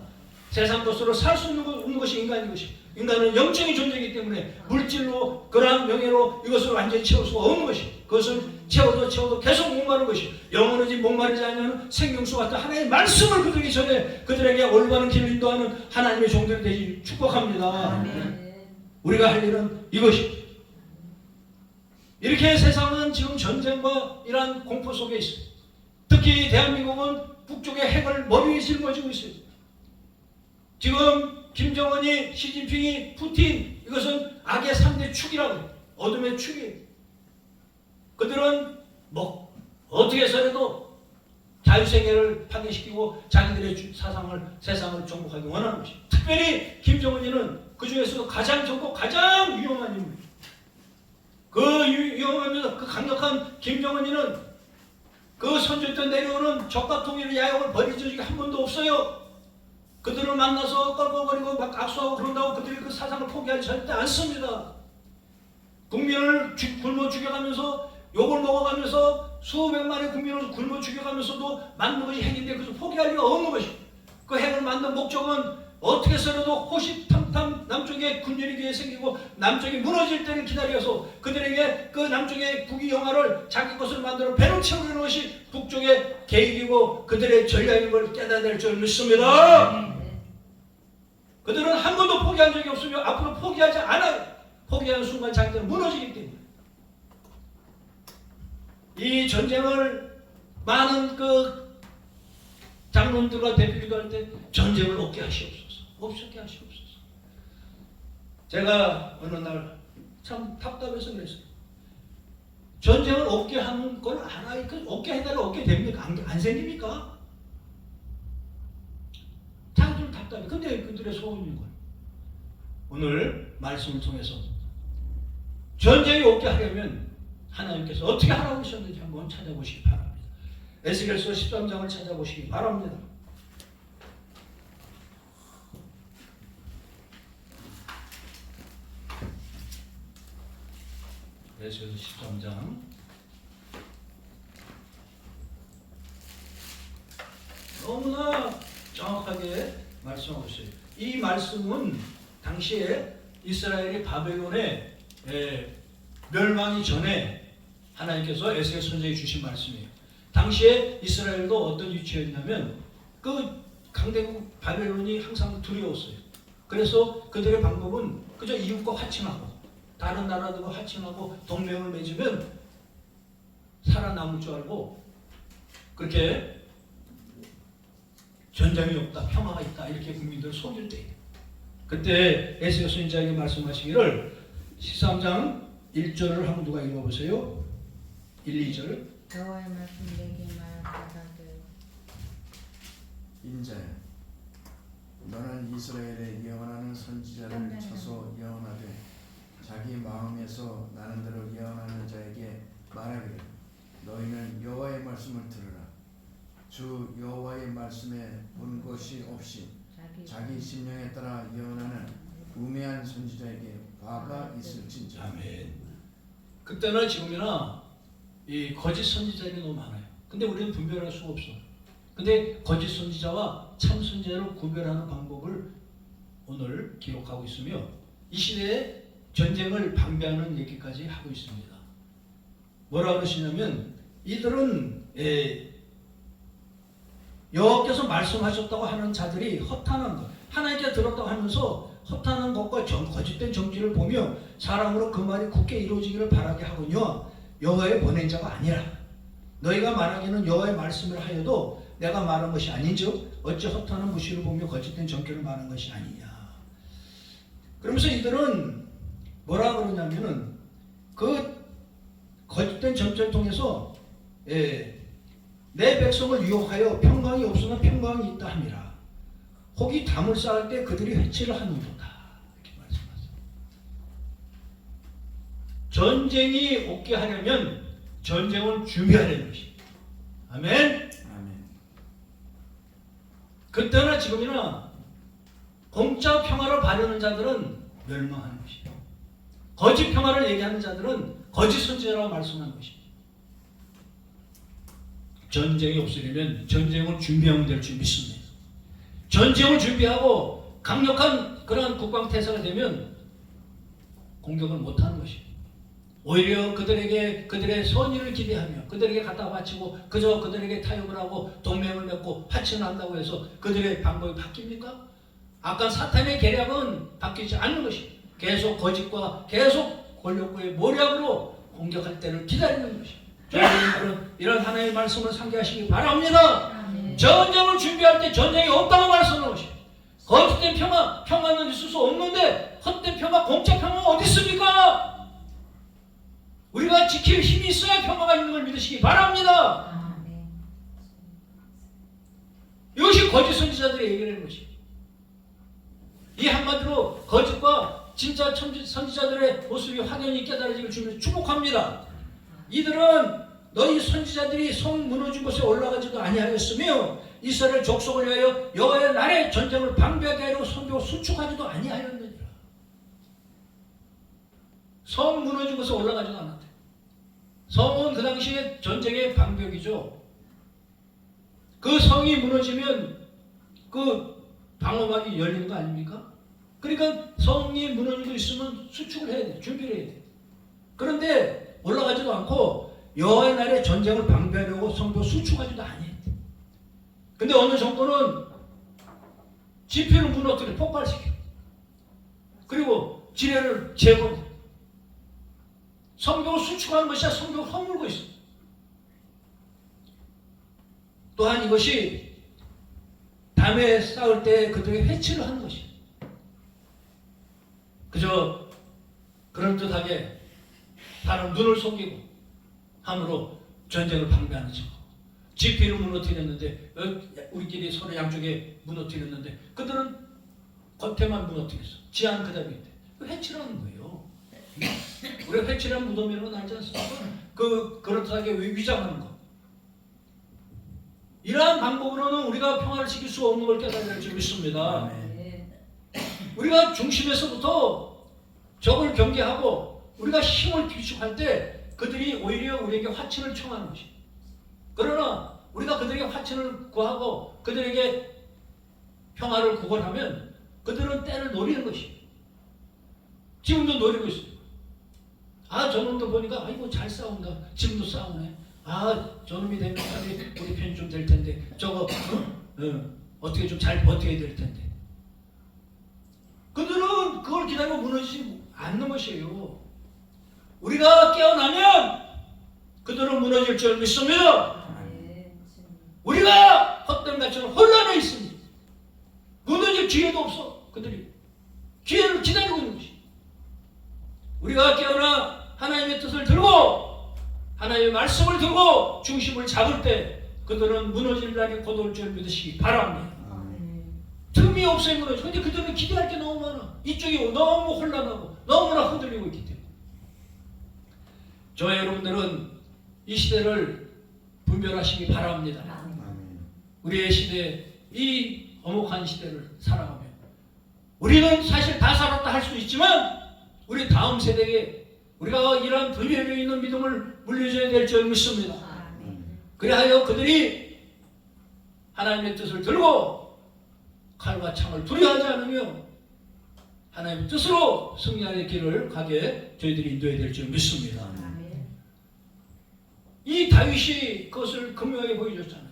세상 것으로 살 수 없는 것이 인간인 것이 인간은 영적인 존재이기 때문에 물질로 그러한 명예로 이것을 완전히 채울 수가 없는 것이 그것을 채워도 계속 목마른 것이 영원하지 목마르지 않는 생명수 같은 하나님의 말씀을 그들에게 전해 그들에게 올바른 길을 인도하는 하나님의 종들이 되기 축복합니다. 아멘. 우리가 할 일은 이것이 이렇게 세상은 지금 전쟁과 이러한 공포 속에 있어요. 특히 대한민국은 북쪽의 핵을 머리 위에 짊어지고 있어요. 지금 김정은이 시진핑이 푸틴 이것은 악의 3대 축이라고 해요. 어둠의 축이에요. 그들은 뭐 어떻게 해서라도 자유세계를 파괴시키고 자기들의 세상을 정복하기 원하는 것이에요. 특별히 김정은이는 그 중에서도 가장 적고 가장 위험한 인물이에요. 그 위험하면서 그 강력한 김정은이는 그 선조 때 내려오는 적과 통일의 야욕을 버린 적이 한 번도 없어요. 그들을 만나서 껄껄거리고 막 악수하고 그런다고 그들이 그 사상을 포기하지 절대 않습니다. 국민을 굶어 죽여가면서 욕을 먹어가면서 수백만의 국민을 굶어 죽여가면서도 만든 것이 핵인데 그것을 포기할 리가 없는 것이 그 핵을 만든 목적은 어떻게 해서라도 호시탐탐 남쪽에 군연이 생기고 남쪽이 무너질 때를 기다려서 그들에게 그 남쪽의 국위 영화를 자기 것을 만들어 배를 채우는 것이 북쪽의 계획이고 그들의 전략인 걸 깨달아야 될 줄 믿습니다. 그들은 한 번도 포기한 적이 없으며 앞으로 포기하지 않아요. 포기하는 순간 자기들은 무너지기 때문에 이 전쟁을 많은 그 장로들과 대표기도 할 때 전쟁을 없게 하시옵소서. 없게 하시옵소서. 제가 어느 날 참 답답해서 그랬어요. 전쟁을 없게 하는 걸 알아야 없게 해달라 없게 됩니까? 안 생깁니까? 자기들 답답해. 근데 그들의 소원인 거예요. 오늘 말씀을 통해서 전쟁이 없게 하려면 하나님께서 어떻게 하라고 하셨는지 한번 찾아보시기 바랍니다. 에스겔서 13장을 찾아보시기 바랍니다. 에스겔서 13장 너무나 정확하게 말씀하고 있어요. 이 말씀은 당시에 이스라엘이 바벨론에 멸망이 전에 하나님께서 에스겔 선지자에게 주신 말씀이에요. 당시에 이스라엘도 어떤 위치였냐면 그 강대국 바벨론이 항상 두려웠어요. 그래서 그들의 방법은 그저 이웃과 화친하고 다른 나라들과 화친하고 동맹을 맺으면 살아남을 줄 알고 그렇게 전쟁이 없다, 평화가 있다 이렇게 국민들을 속일 때예요. 그때 에스겔 선지자에게 말씀하시기를 13장 1절을 한번 누가 읽어보세요. 1, 2절. 여호와의 말씀 내게 말하되 인자야 너는 이스라엘에 예언하는 선지자를 쳐서 예언하되 자기 마음에서 나는 대로 예언하는 자에게 말하기를 너희는 여호와의 말씀을 들으라. 주 여호와의 말씀에 본 것이 없이 자기 심령에 따라 예언하는 우매한 선지자에게 화가 있을진저. 아멘. 그때나 지금이나 이 거짓 선지자들이 너무 많아요. 근데 우리는 분별할 수가 없어. 근데 거짓 선지자와 참 선지자를 구별하는 방법을 오늘 기록하고 있으며 이 시대에 전쟁을 방비하는 얘기까지 하고 있습니다. 뭐라 그러시냐면 이들은 여호와께서 말씀하셨다고 하는 자들이 허탄한 것, 하나님께 들었다고 하면서 허탄한 것과 거짓된 정지를 보며 사람으로 그 말이 굳게 이루어지기를 바라게 하거니와 여호와의 보낸 자가 아니라 너희가 말하기는 여호와의 말씀을 하여도 내가 말한 것이 아닌즉 어찌 허탄한 무시를 보며 거짓된 정결을 말한 것이 아니냐. 그러면서 이들은 뭐라 그러냐면은 그 거짓된 정죄를 통해서 내 백성을 유혹하여 평강이 없으나 평강이 있다 함이라. 혹이 담을 쌓을 때 그들이 회치를 하는도다. 이렇게 말씀하세요. 전쟁이 없게 하려면 전쟁을 준비하려는 것입니다. 아멘. 아멘. 그때나 지금이나 공짜 평화를 바라는 자들은 멸망하는 것입니다. 거짓 평화를 얘기하는 자들은 거짓 선지자라고 말씀하는 것입니다. 전쟁이 없으려면 전쟁을 준비하면 될 줄 믿습니다. 전쟁을 준비하고 강력한 그러한 국방태세가 되면 공격을 못하는 것입니다. 오히려 그들에게 그들의 선의를 기대하며 그들에게 갖다 바치고 그저 그들에게 타협을 하고 동맹을 맺고 화친을 한다고 해서 그들의 방법이 바뀝니까? 아까 사탄의 계략은 바뀌지 않는 것입니다. 계속 거짓과 계속 권력구의 모략으로 공격할 때를 기다리는 것입니다. 저희들은 이런 하나님의 말씀을 상기하시기 바랍니다. 아멘. 전쟁을 준비할 때 전쟁이 없다고 말씀하는 것입니다. 거짓된 평화는 있을 수 없는데 헛된 평화, 공짜 평화가 어디 있습니까? 우리가 지킬 힘이 있어야 평화가 있는 걸 믿으시기 바랍니다. 아멘. 이것이 거짓 선지자들의 얘기라는 것입니다. 이 한마디로 거짓과 진짜 선지자들의 모습이 확연히 깨달아지길 주님을 축복합니다. 이들은 너희 선지자들이 성 무너진 곳에 올라가지도 아니하였으며 이스라엘 족속을 위하여 여호와의 날에 전쟁을 방비하게 하려고 선비고 수축하지도 아니하였느니라. 성 무너진 곳에 올라가지도 않았대. 성은 그 당시에 전쟁의 방벽이죠. 그 성이 무너지면 그 방어막이 열리는 거 아닙니까? 그러니까 성이 무너지고 있으면 수축을 해야 돼. 준비를 해야 돼. 그런데 올라가지도 않고 여호와의 날에 전쟁을 방비하려고 성도 수축하지도 아니했대. 근데 어느 정도는 지표를 무너뜨려 폭발시켜. 그리고 지뢰를 제거해. 성경을 수축하는 것이 아니라 성경을 허물고 있어. 또한 이것이 담에 싸울 때 그들에게 회치를 하는 것이야. 그저 그럴듯하게 사람 눈을 속이고 함으로 전쟁을 방비하는 척. 지피를 무너뜨렸는데 우리끼리 서로 양쪽에 무너뜨렸는데 그들은 겉에만 무너뜨렸어. 지안 그 다음에 회치라는 거예요. 우리가 회치라는 무덤이라는 건 알지 않습니까? 그렇다게 위장하는 거. 이러한 방법으로는 우리가 평화를 지킬 수 없는 걸 깨달을 줄 믿습니다. 아멘. 우리가 중심에서부터 적을 경계하고 우리가 힘을 비축할 때 그들이 오히려 우리에게 화친을 청하는 것입니다. 그러나 우리가 그들에게 화친을 구하고 그들에게 평화를 구걸하면 그들은 때를 노리는 것입니다. 지금도 노리고 있어요. 아, 저놈도 보니까 아이고 잘 싸운다. 지금도 싸우네. 아, 저놈이 되면 우리 편이 좀 될 텐데 저거 어떻게 좀 잘 버텨야 될 텐데. 그들은 그걸 기다리고 무너지지 않는 것이에요. 우리가 깨어나면 그들은 무너질 줄 믿습니다. 우리가 헛된 것처럼 혼란해 있습니다. 무너질 기회도 없어. 그들이 기회를 기다리고 있는 것이. 우리가 깨어나 하나님의 뜻을 들고 하나님의 말씀을 들고 중심을 잡을 때 그들은 무너질 날이 곧 올 줄 믿으시기 바랍니다. 틈이 없어요. 무너져. 근데 그들은 기대할 게 너무 많아. 이쪽이 너무 혼란하고 너무나 흔들리고 있기 때문에. 저와 여러분들은 이 시대를 분별하시기 바랍니다. 아멘. 우리의 시대, 이 엄혹한 시대를 살아가며 우리는 사실 다 살았다 할 수 있지만 우리 다음 세대에 우리가 이러한 분별력 있는 믿음을 물려줘야 될 줄 믿습니다. 그리하여 그들이 하나님의 뜻을 들고 칼과 창을 두려워하지 않으며 하나님의 뜻으로 승리하는 길을 가게 저희들이 인도해야 될 줄 믿습니다. 이 다윗이 그것을 극명하게 보여줬잖아요.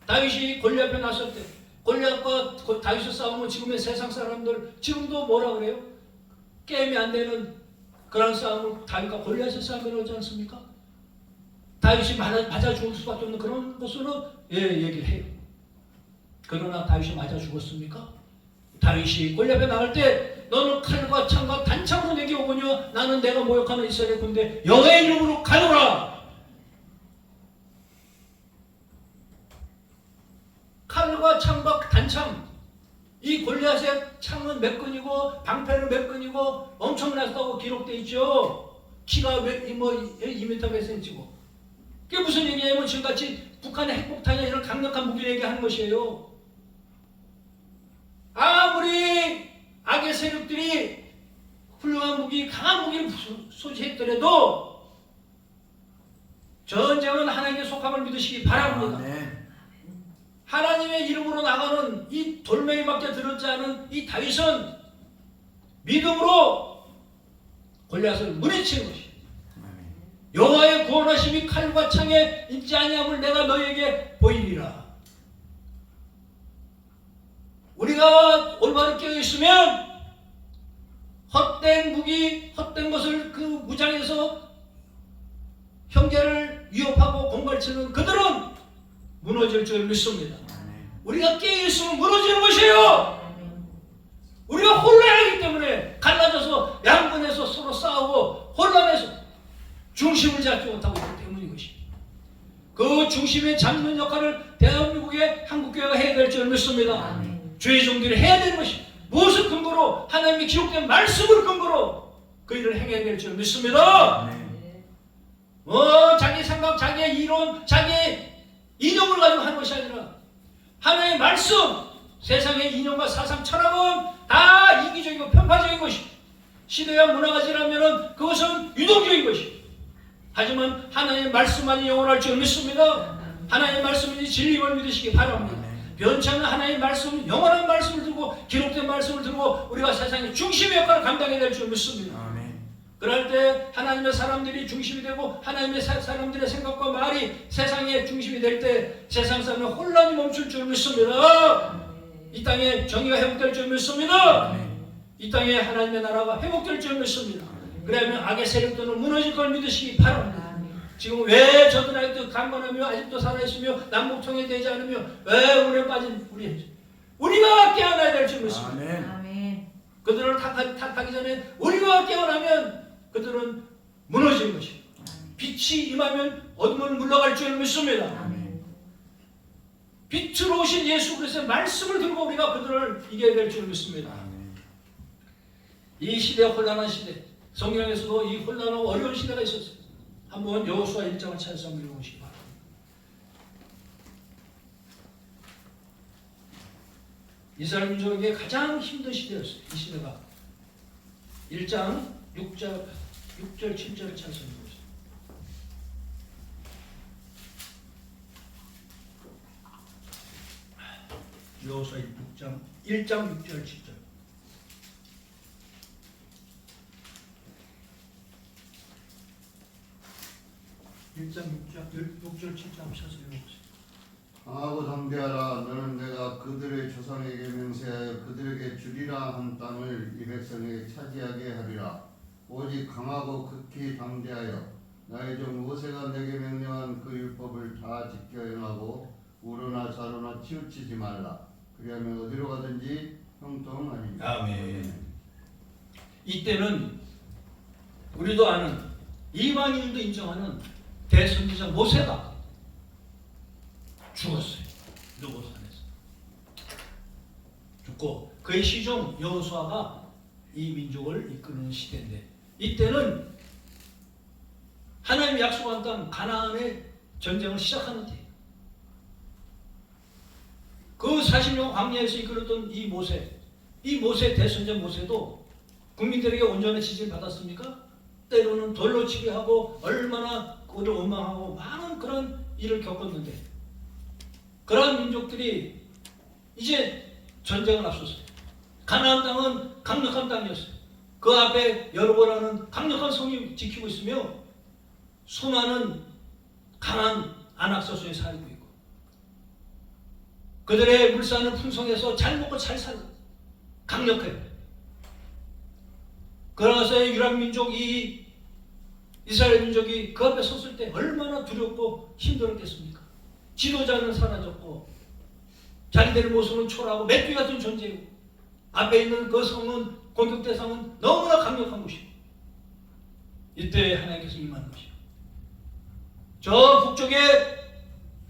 다윗이 골리앗 앞에 나섰을 때 골리앗과 다윗을 싸우면 지금의 세상 사람들 지금도 뭐라 그래요? 게임이 안 되는 그런 싸움을 다윗과 골리앗의 싸움을 하지 않습니까? 다윗이 맞아 죽을 수밖에 없는 그런 것으로 얘기를 해요. 그러나 다윗이 맞아 죽었습니까? 다윗이 골리앗 앞에 나갈 때 너는 칼과 창과 단창으로 내게 오거니와 나는 내가 모욕하는 이스라엘 군대 여호와의 이름으로 가노라. 칼과 창과 단창, 이 골리앗의 창은 몇 근이고 방패는 몇 근이고 엄청나다고 기록되어 있죠. 키가 2m 몇 cm고. 그게 무슨 얘기냐면 지금같이 북한의 핵폭탄이나 이런 강력한 무기를 얘기하는 것이에요. 아무리 악의 세력들이 훌륭한 무기, 강한 무기를 소지했더라도 전쟁은 하나님의 속함을 믿으시기 바랍니다. 아멘. 하나님의 이름으로 나가는 이 돌멩이밖에 들었지 않은 이 다윗은 믿음으로 골리앗을 물리치는 것이 아멘. 여호와의 구원하심이 칼과 창에 있지 아니함을 내가 너희에게 보이리라. 우리가 올바르게 깨어 있으면 헛된 무기, 헛된 것을 그 무장해서 형제를 위협하고 공갈치는 그들은 무너질 줄 믿습니다. 아멘. 우리가 깨어 있으면 무너지는 것이에요. 우리가 혼란하기 때문에 갈라져서 양분해서 서로 싸우고 혼란해서 중심을 잡지 못하고 있기 때문인 것입니다. 그 중심에 잡는 역할을 대한민국의 한국교회가 해야 될 줄 믿습니다. 아멘. 주의 종들이 해야 되는 것이 무엇을 근거로 하나님의 기록된 말씀을 근거로 그 일을 행해야 될 줄 믿습니다. 아멘. 자기 생각, 자기의 이론, 자기의 이념을 가지고 하는 것이 아니라 하나님의 말씀, 세상의 이념과 사상, 철학은 다 이기적이고 편파적인 것이 시대와 문화가 지나면 그것은 유동적인 것이 하지만 하나님의 말씀만이 영원할 줄 믿습니다. 하나님의 말씀이 진리임을 믿으시기 바랍니다. 변찮은 하나님의 말씀, 영원한 말씀을 들고 기록된 말씀을 들고 우리가 세상의 중심의 역할을 감당해야 될 줄 믿습니다. 아멘. 그럴 때 하나님의 사람들이 중심이 되고 하나님의 사람들의 생각과 말이 세상의 중심이 될 때 세상 사람은 혼란이 멈출 줄 믿습니다. 이 땅에 정의가 회복될 줄 믿습니다. 이 땅에 하나님의 나라가 회복될 줄 믿습니다. 그러면 악의 세력들은 무너질 걸 믿으시기 바랍니다. 지금 왜 저들 아직도 강건하며 아직도 살아있으며 남북통일이 되지 않으며 왜 우리에 빠진 우리가 깨어나야 될 줄 믿습니다. 아멘. 아멘. 그들을 탓하기 전에 우리가 깨어나면 그들은 무너지는 것입니다. 빛이 임하면 어둠은 물러갈 줄 믿습니다. 아멘. 빛으로 오신 예수 그리스도의 말씀을 들고 우리가 그들을 이겨야 될 줄 믿습니다. 아멘. 이 시대 혼란한 시대, 성경에서도 이 혼란하고 어려운 시대가 있었어요. 한번 여호수아 1장을 찾아서 한번 읽어보시기 바랍니다. 이스라엘 민족에게 가장 힘든 시대였어요. 이 시대가 1장 6절 7절을 찾아서 읽어보세요. 여호수아 1장 6절 7절. 일장 6절 7절 한번 찾아서 읽어보세요. 강하고 담대하라. 너는 내가 그들의 조상에게 맹세하여 그들에게 주리라 한 땅을 이 백성에게 차지하게 하리라. 오직 강하고 극히 담대하여 나의 종 모세가 내게 명령한 그 율법을 다 지켜 행하고 우로나 좌로나 치우치지 말라. 그리하면 어디로 가든지 형통하리라. 아멘. 이때는 우리도 아는 이방인도 인정하는 대선지자 모세가 죽었어요. 느고산에서 죽고 그의 시종 여호수아가 이 민족을 이끄는 시대인데 이때는 하나님이 약속한 땅 가나안의 전쟁을 시작하는 때예요. 그 40년 광야에서 이끌었던 이 모세 대선자 모세도 국민들에게 온전한 지지를 받았습니까? 때로는 돌로 치게 하고 얼마나 그를 원망하고 많은 그런 일을 겪었는데 그러한 민족들이 이제 전쟁을 앞섰어요. 가나안 땅은 강력한 땅이었어요. 그 앞에 여리고라는 강력한 성이 지키고 있으며 수많은 강한 안악서소에 살고 있고 그들의 물산은 풍성해서 잘 먹고 잘 살아 강력해요. 그러나서 유랑민족이 이스라엘 민족이 그 앞에 섰을 때 얼마나 두렵고 힘들었겠습니까? 지도자는 사라졌고 자기들의 모습은 초라하고 메뚜기 같은 존재이고 앞에 있는 그 성은 공격 대상은 너무나 강력한 것이고 이때 하나님께서 임하는 것이요. 저 북쪽에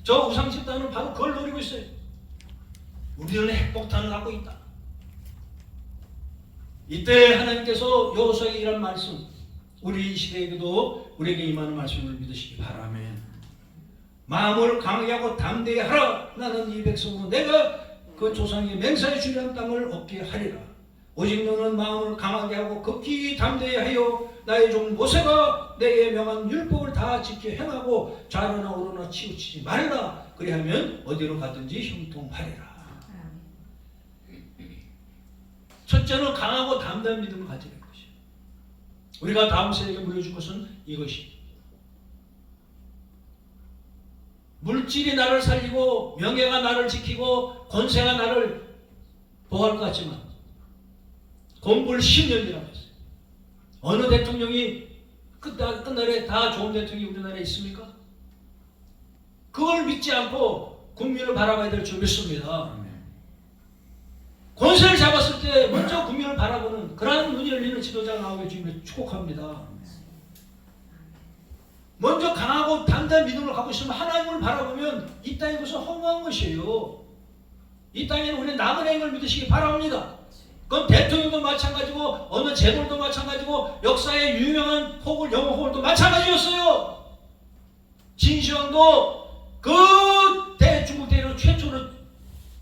저 우상 집단은 바로 그걸 노리고 있어요. 우리는 핵폭탄을 갖고 있다. 이때 하나님께서 여호수아에게 이런 말씀 우리 시대에도 우리에게 임하는 말씀을 믿으시기 바랍니다. 아멘. 마음을 강하게 하고 담대히 하라. 나는 이 백성으로 내가 그 조상의 맹세해 주려는 땅을 얻게 하리라. 오직 너는 마음을 강하게 하고 극히 담대히 하여 나의 종 모세가 내게 명한 율법을 다 지켜 행하고 좌로나 우로나 치우치지 말라. 그리하면 어디로 가든지 형통하리라. 첫째는 강하고 담대한 믿음을 가지는 것이에요. 우리가 다음 세대에게 물려줄 것은 이것이 물질이 나를 살리고 명예가 나를 지키고 권세가 나를 보호할 것 같지만 공부를 10년이라고 했어요. 어느 대통령이 끝날에 다 좋은 대통령이 우리나라에 있습니까? 그걸 믿지 않고 국민을 바라봐야 될 줄 믿습니다. 권세를 잡았을 때 먼저 국민을 바라보는 그러한 눈이 열리는 지도자가 나오길 주님을 축복합니다. 먼저 강하고 담대한 믿음을 갖고 있으면 하나님을 바라보면 이 땅이 것은 허무한 것이에요. 이 땅에는 우리 남은 행을 믿으시기 바랍니다. 그건 대통령도 마찬가지고 어느 재벌도 마찬가지고 역사의 유명한 호글 영어 호글도 마찬가지였어요. 진시황도 그 대중국 대륙 최초로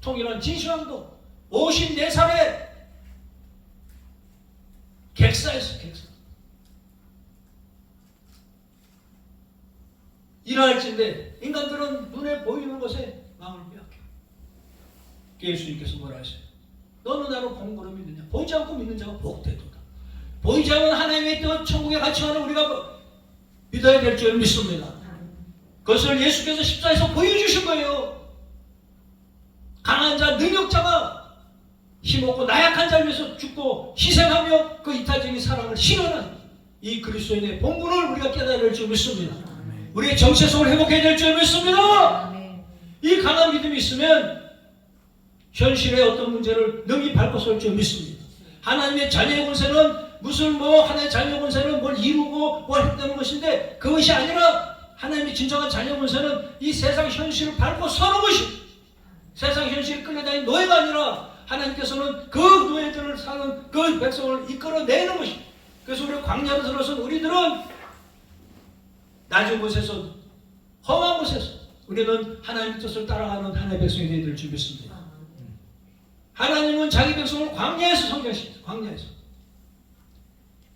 통일한 진시황도 54살에 객사였어. 객사. 일어날진데 인간들은 눈에 보이는 것에 마음을 빼앗겨. 예수님께서 뭐라 하세요? 너는 나를 본거로 믿느냐? 보이지 않고 믿는 자가 복되도다. 보이지 않는 하나님의 뜻 천국에 갇혀가는 우리가 믿어야 될 줄 믿습니다. 그것을 예수께서 십자가에서 보여주신 거예요. 강한 자, 능력자가 힘없고 나약한 자를 위해서 죽고 희생하며 그 이타적인 사랑을 실현한 이 그리스도인의 본분을 우리가 깨달아야 될 줄 믿습니다. 우리의 정체성을 회복해야 될 줄 믿습니다. 이 강한 믿음이 있으면 현실의 어떤 문제를 능히 밟고 설 줄 믿습니다. 하나님의 자녀의 권세는 무슨 하나님의 자녀의 권세는 뭘 이루고 뭘 했다는 것인데 그것이 아니라 하나님의 진정한 자녀의 권세는 이 세상 현실을 밟고 서는 것입니다. 세상 현실을 끌려다니는 노예가 아니라 하나님께서는 그 노예들을 사는 그 백성을 이끌어내는 것입니다. 그래서 우리 광야로 들어선 우리들은 낮은 곳에서 험한 곳에서 우리는 하나님의 뜻을 따라가는 하나님의 백성이 되어야 될 줄 믿습니다. 하나님은 자기 백성을 광야에서 성경하십니다. 광야에서.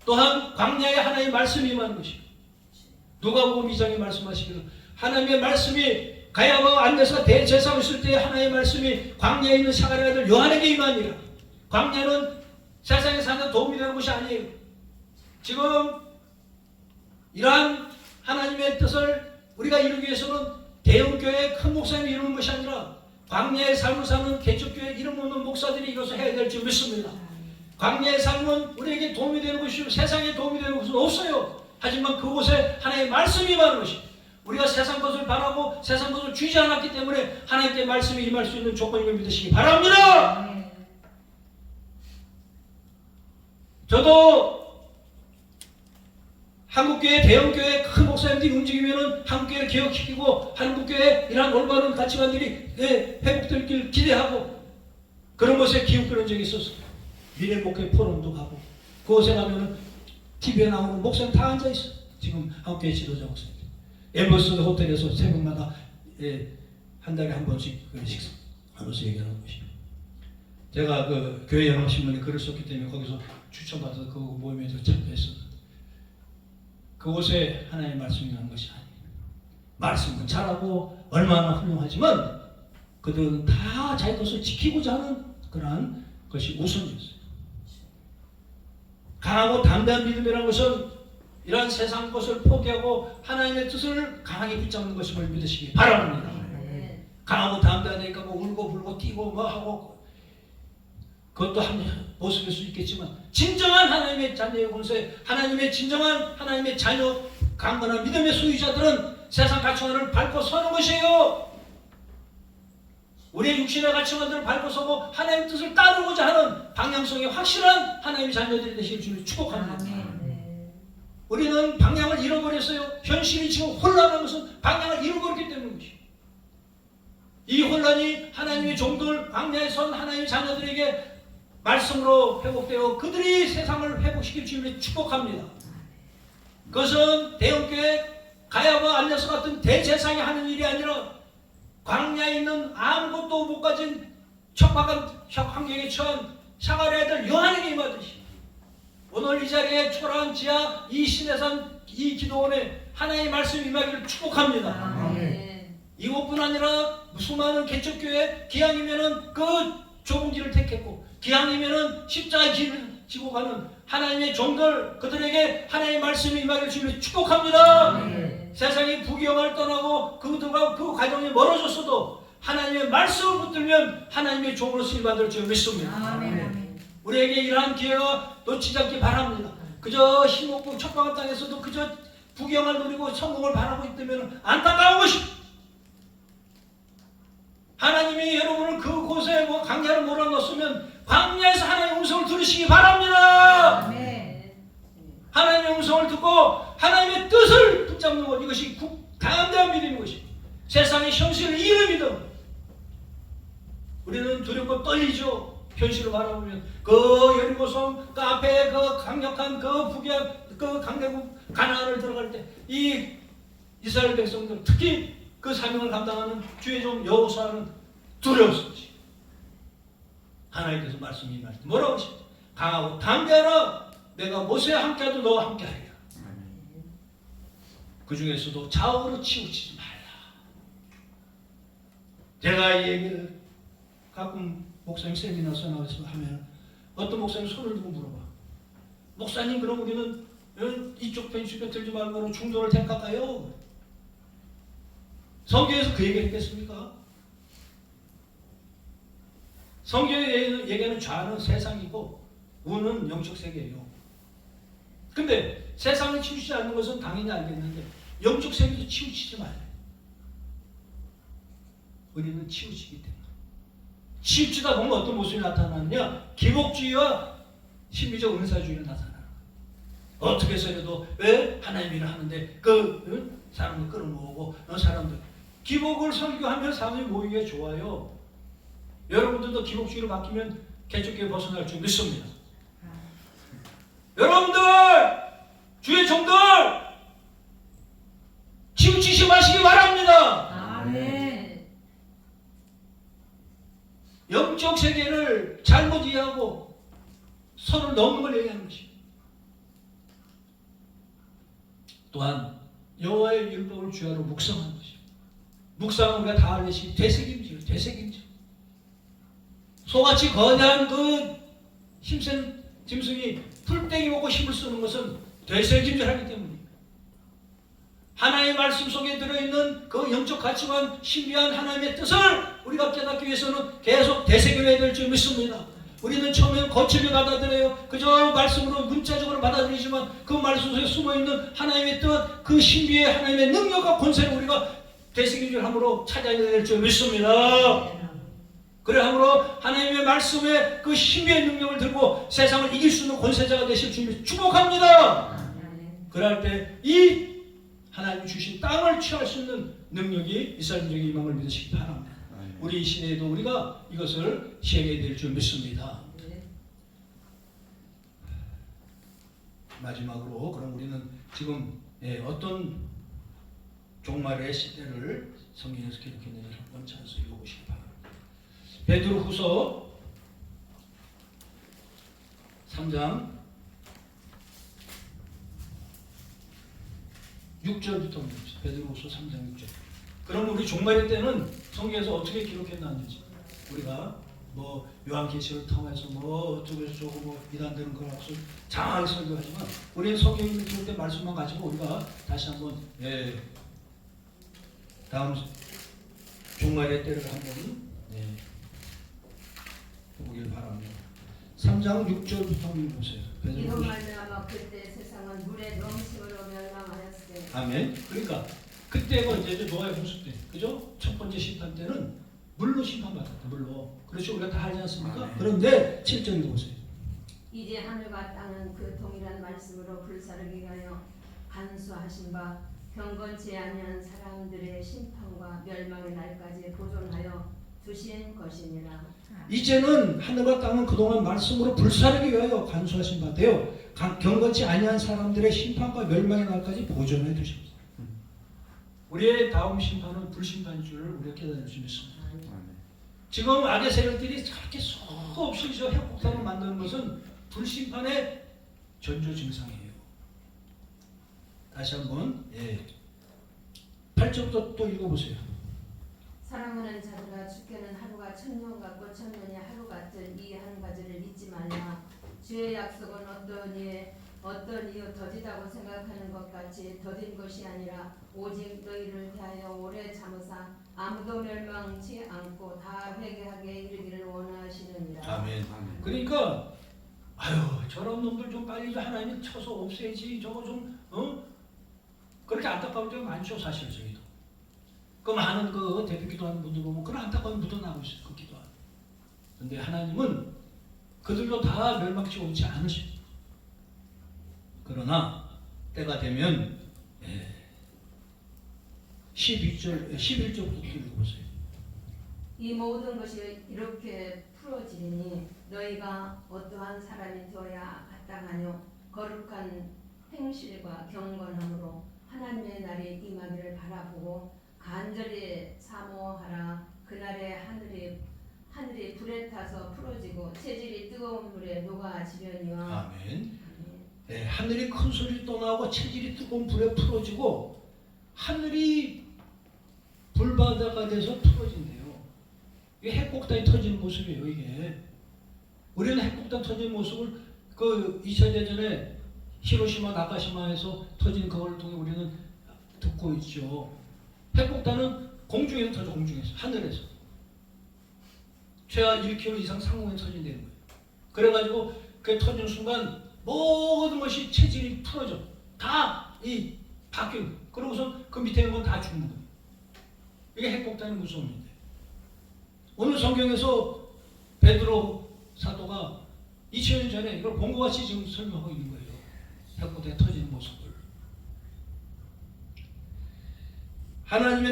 또한 광야에 하나님의 말씀이 임하는 것입니다. 누가복음 2장에 말씀하시기를 하나님의 말씀이 가야와 안데서 대제사로 있을 때 하나님의 말씀이 광야에 있는 사가랴 아들 요한에게 임하니라. 광야는 세상에 사는 도움이 되는 것이 아니에요. 지금 이러한 하나님의 뜻을 우리가 이루기 위해서는 대형교회 큰 목사님이 이루는 것이 아니라 광야의 삶을 사는 개척교회 이름 없는 목사들이 이것을 해야 될 줄 믿습니다. 광야의 삶은 우리에게 도움이 되는 것이고 세상에 도움이 되는 것은 없어요. 하지만 그곳에 하나님의 말씀이 임하는 것입니다. 우리가 세상 것을 바라고 세상 것을 주지 않았기 때문에 하나님께 말씀이 임할 수 있는 조건임을 믿으시기 바랍니다. 저도 한국교회 대형교회 큰 목사님들이 움직이면은 한국교회를 개혁시키고 한국교회 이러한 올바른 가치관들이 회복될 길 기대하고 그런 것에 기웃거린 적이 있었어요. 미래목회 포럼도 가고 그곳에 가면은 TV에 나오는 목사님 다 앉아있어요. 지금 한국교회 지도자 목사님 엠버스 호텔에서 새벽마다 한 달에 한 번씩 식사하면서 얘기하는 것입니다. 제가 그 교회 연합신문에 글을 썼기 때문에 거기서 추천받아서 그 모임에서 참여했었는데 그곳에 하나님의 말씀이 나는 것이 아니에요. 말씀은 잘하고 얼마나 훌륭하지만 그들은 다 자기 것을 지키고자 하는 그러한 것이 우선이었어요. 강하고 담대한 믿음이라는 것은 이러한 세상 것을 포기하고 하나님의 뜻을 강하게 붙잡는 것임을 믿으시기 바랍니다. 강하고 담대하니까 울고 불고 뛰고 하고 그것도 한 모습일 수 있겠지만 진정한 하나님의 자녀의 권세, 하나님의 진정한 하나님의 자녀 강건한 믿음의 소유자들은 세상 가치관을 밟고 서는 것이에요. 우리의 육신의 가치관들을 밟고 서고 하나님의 뜻을 따르고자 하는 방향성이 확실한 하나님의 자녀들이 되시길 주님 축복합니다. 우리는 방향을 잃어버렸어요. 현실이 지금 혼란한 것은 방향을 잃어버렸기 때문입니다. 이 혼란이 하나님의 종들, 광야에 선 하나님의 자녀들에게 말씀으로 회복되어 그들이 세상을 회복시킬 주님을 축복합니다. 그것은 대형교회 가야와 안내서 같은 대제사장이 하는 일이 아니라 광야에 있는 아무것도 못 가진 척박한 환경에 처한 사가랴의 아들 요한에게 임하듯이 오늘 이 자리에 초라한 지하 이 신해산 이 기도원에 하나님의 말씀이 임하기를 축복합니다. 아멘. 이것뿐 아니라 수많은 개척교회 기왕이면은 그 좁은 길을 택했고 기왕이면은 십자가의 길을 지고 가는 하나님의 종들 그들에게 하나님의 말씀이 임하기를 주님을 축복합니다. 아멘. 세상이 부귀영화를 떠나고 그들과 그 과정이 멀어졌어도 하나님의 말씀을 붙들면 하나님의 종으로 쓰임받을 줄 믿습니다. 아멘. 아멘. 우리에게 이러한 기회가 놓치지 않기 바랍니다. 그저 힘없고 척박한 땅에서도 그저 부귀영화를 누리고 성공을 바라고 있다면 안타까운 것입니다. 하나님이 여러분을 그곳에 광야로 몰아넣었으면 광야에서 하나님의 음성을 들으시기 바랍니다. 아멘. 하나님의 음성을 듣고 하나님의 뜻을 붙잡는 것 이것이 담대한 믿음인 것입니다. 세상의 현실을 이기는 믿음. 우리는 두렵고 떨리죠. 현실을 바라보면 그 여리고성 그 앞에 그 강력한 그 북이한 그 강대국 가나안을 들어갈 때 이 이스라엘 백성들 특히 그 사명을 감당하는 주의 종 여호수아는 두려웠었지. 하나님께서 말씀이 임할 때 뭐라고 하십니까? 강하고 담대하라. 내가 모세와 함께하도 너와 함께하리라. 그 중에서도 좌우로 치우치지 말라. 제가 이 얘기를 가끔 목사님 세미나서 나와서 하면 어떤 목사님 손을 들고 물어봐. 목사님 그럼 우리는 이쪽 편 주변 들지 말고 중도를 택할까요? 성경에서 그 얘기 했겠습니까? 성경에 얘기하는 좌는 세상이고 우는 영적 세계예요. 근데 세상을 치우치지 않는 것은 당연히 알겠는데 영적 세계도 치우치지 말아요. 우리는 치우치기 때문에. 치우치다 보면 어떤 모습이 나타나느냐? 기복주의와 신비적 은사주의가 나타나는 거예요. 어떻게 해서라도 왜 하나님 일을 하는데 그 사람을 끌어모으고 사람들 기복을 설교하면 사람이 모이기가 좋아요. 여러분들도 기복주의로 바뀌면 개척교회 벗어날 줄 믿습니다. 여러분들 주의 종들 치우치지 마시기 바랍니다. 아멘. 영적 세계를 잘못 이해하고 선을 넘는 걸 얘기하는 것입니다. 또한 여호와의 율법을 주야로 묵상하는 것입니다. 묵상은 우리가 다 알듯이 되새김질, 되새김질. 소같이 거대한 그 힘센 짐승이 풀떼기 먹고 힘을 쓰는 것은 되새김질하기 때문입니다. 하나님의 말씀 속에 들어있는 그 영적 가치관, 신비한 하나님의 뜻을 우리가 깨닫기 위해서는 계속 되새겨야 될 줄 믿습니다. 우리는 처음에는 거칠게 받아들여요. 그저 말씀으로 문자적으로 받아들이지만 그 말씀 속에 숨어있는 하나님의 뜻, 그 신비의 하나님의 능력과 권세를 우리가 되새김질함으로 찾아야 될 줄 믿습니다. 그래 함으로 하나님의 말씀에 그 신비의 능력을 들고 세상을 이길 수 있는 권세자가 되실 주님을 축복합니다. 그럴 때 이 하나님 주신 땅을 취할 수 있는 능력이 이스라엘에게 임함을 믿으시기 바랍니다. 우리 이 시대에도 우리가 이것을 시행해야 될 줄 믿습니다. 마지막으로 그럼 우리는 지금 어떤 종말의 시대를 성경에서 기록했는지 한번 찾아서 읽어보시기 바랍니다. 베드로후서 3장 6절부터 봅시다. 베드로후서 3장 6절. 그럼 우리 종말의 때는 성경에서 어떻게 기록했는지 우리가 뭐 요한계시를 통해서 뭐 어쩌고 저쩌고 뭐 이단되는 그런 것을 장하게 설교하지만 우리는 성경을 기록된 말씀만 가지고 우리가 다시 한번 다음 종말의 때를 한번 보길 바랍니다. 3장 6절부터 읽어보세요. 이런 말미암아 그때 세상은 물의 넘침으로 멸망하였으되 아멘. 그러니까 그때가 이제 노아의 홍수 때, 그죠? 첫 번째 심판 때는 물로 심판받았다. 물로. 그렇죠. 우리가 다 알지 않습니까? 아멘. 그런데 7절 읽어보세요. 이제 하늘과 땅은 그 동일한 말씀으로 불사르게 하여 간수하신 바 경건치 아니한 사람들의 심판과 멸망의 날까지 보존하여 두신 것이니라. 이제는 하늘과 땅은 그동안 말씀으로 불사르기 위하여 간수하신 바 되어 경건치 아니한 사람들의 심판과 멸망의 날까지 보존해 두셨습니다. 우리의 다음 심판은 불심판인 줄을 우리가 깨달을 수 있습니다. 지금 악의 세력들이 저렇게 수없이 저 핵폭탄을 만드는 것은 불심판의 전조 증상이에요. 다시 한번 8절부터 또 읽어보세요. 사랑하는 자들아 주께는 하루가 천년 같고 천년이 하루 같은 이 한 가지를 잊지 말라. 주의 약속은 어떤 이유 더디다고 생각하는 것 같이 더딘 것이 아니라 오직 너희를 대하여 오래 참으사 아무도 멸망치 않고 다 회개하게 이르기를 원하시느니라. 아멘. 아멘. 그러니까 저런 놈들 좀 빨리 하나님이 쳐서 없애지. 저거 좀 그렇게 안타까울 때가 많죠, 사실 저기도. 그 많은 그 대표 기도하는 분들 보면 그런 안타까움이 묻어나고 있어요, 그 기도하는. 근데 하나님은 그들도 다 멸망치 오지 않으십니다. 그러나 때가 되면 11절부터 읽어보세요. 이 모든 것이 이렇게 풀어지리니 너희가 어떠한 사람이 되어야 마땅하뇨. 거룩한 행실과 경건함으로 하나님의 날이 임하기를 바라보고 간절히 사모하라. 그날에 하늘이 불에 타서 풀어지고 체질이 뜨거운 물에 녹아지려니와. 아멘. 하늘이 큰 소리 또 나오고 체질이 뜨거운 불에 풀어지고 하늘이 불바다가 돼서 풀어진대요. 이게 핵폭탄이 터지는 모습이에요. 이게 우리는 핵폭탄 터지는 모습을 그 2차 대전에 히로시마 나가시마에서 터진 그걸 통해 우리는 듣고 있죠. 핵폭탄은 공중에서 터져. 공중에서, 하늘에서 최하 1km 이상 상공에 터진다는 거예요. 그래가지고 그 터지는 순간 모든 것이 체질이 풀어져. 다 이 바뀌고 그러고서 그 밑에 있는 건 다 죽는 거예요. 이게 핵폭탄의 무서움인데 오늘 성경에서 베드로 사도가 2000년 전에 이걸 본 것 같이 지금 설명하고 있는 거예요. 핵폭탄이 터지는 모습을. 하나님의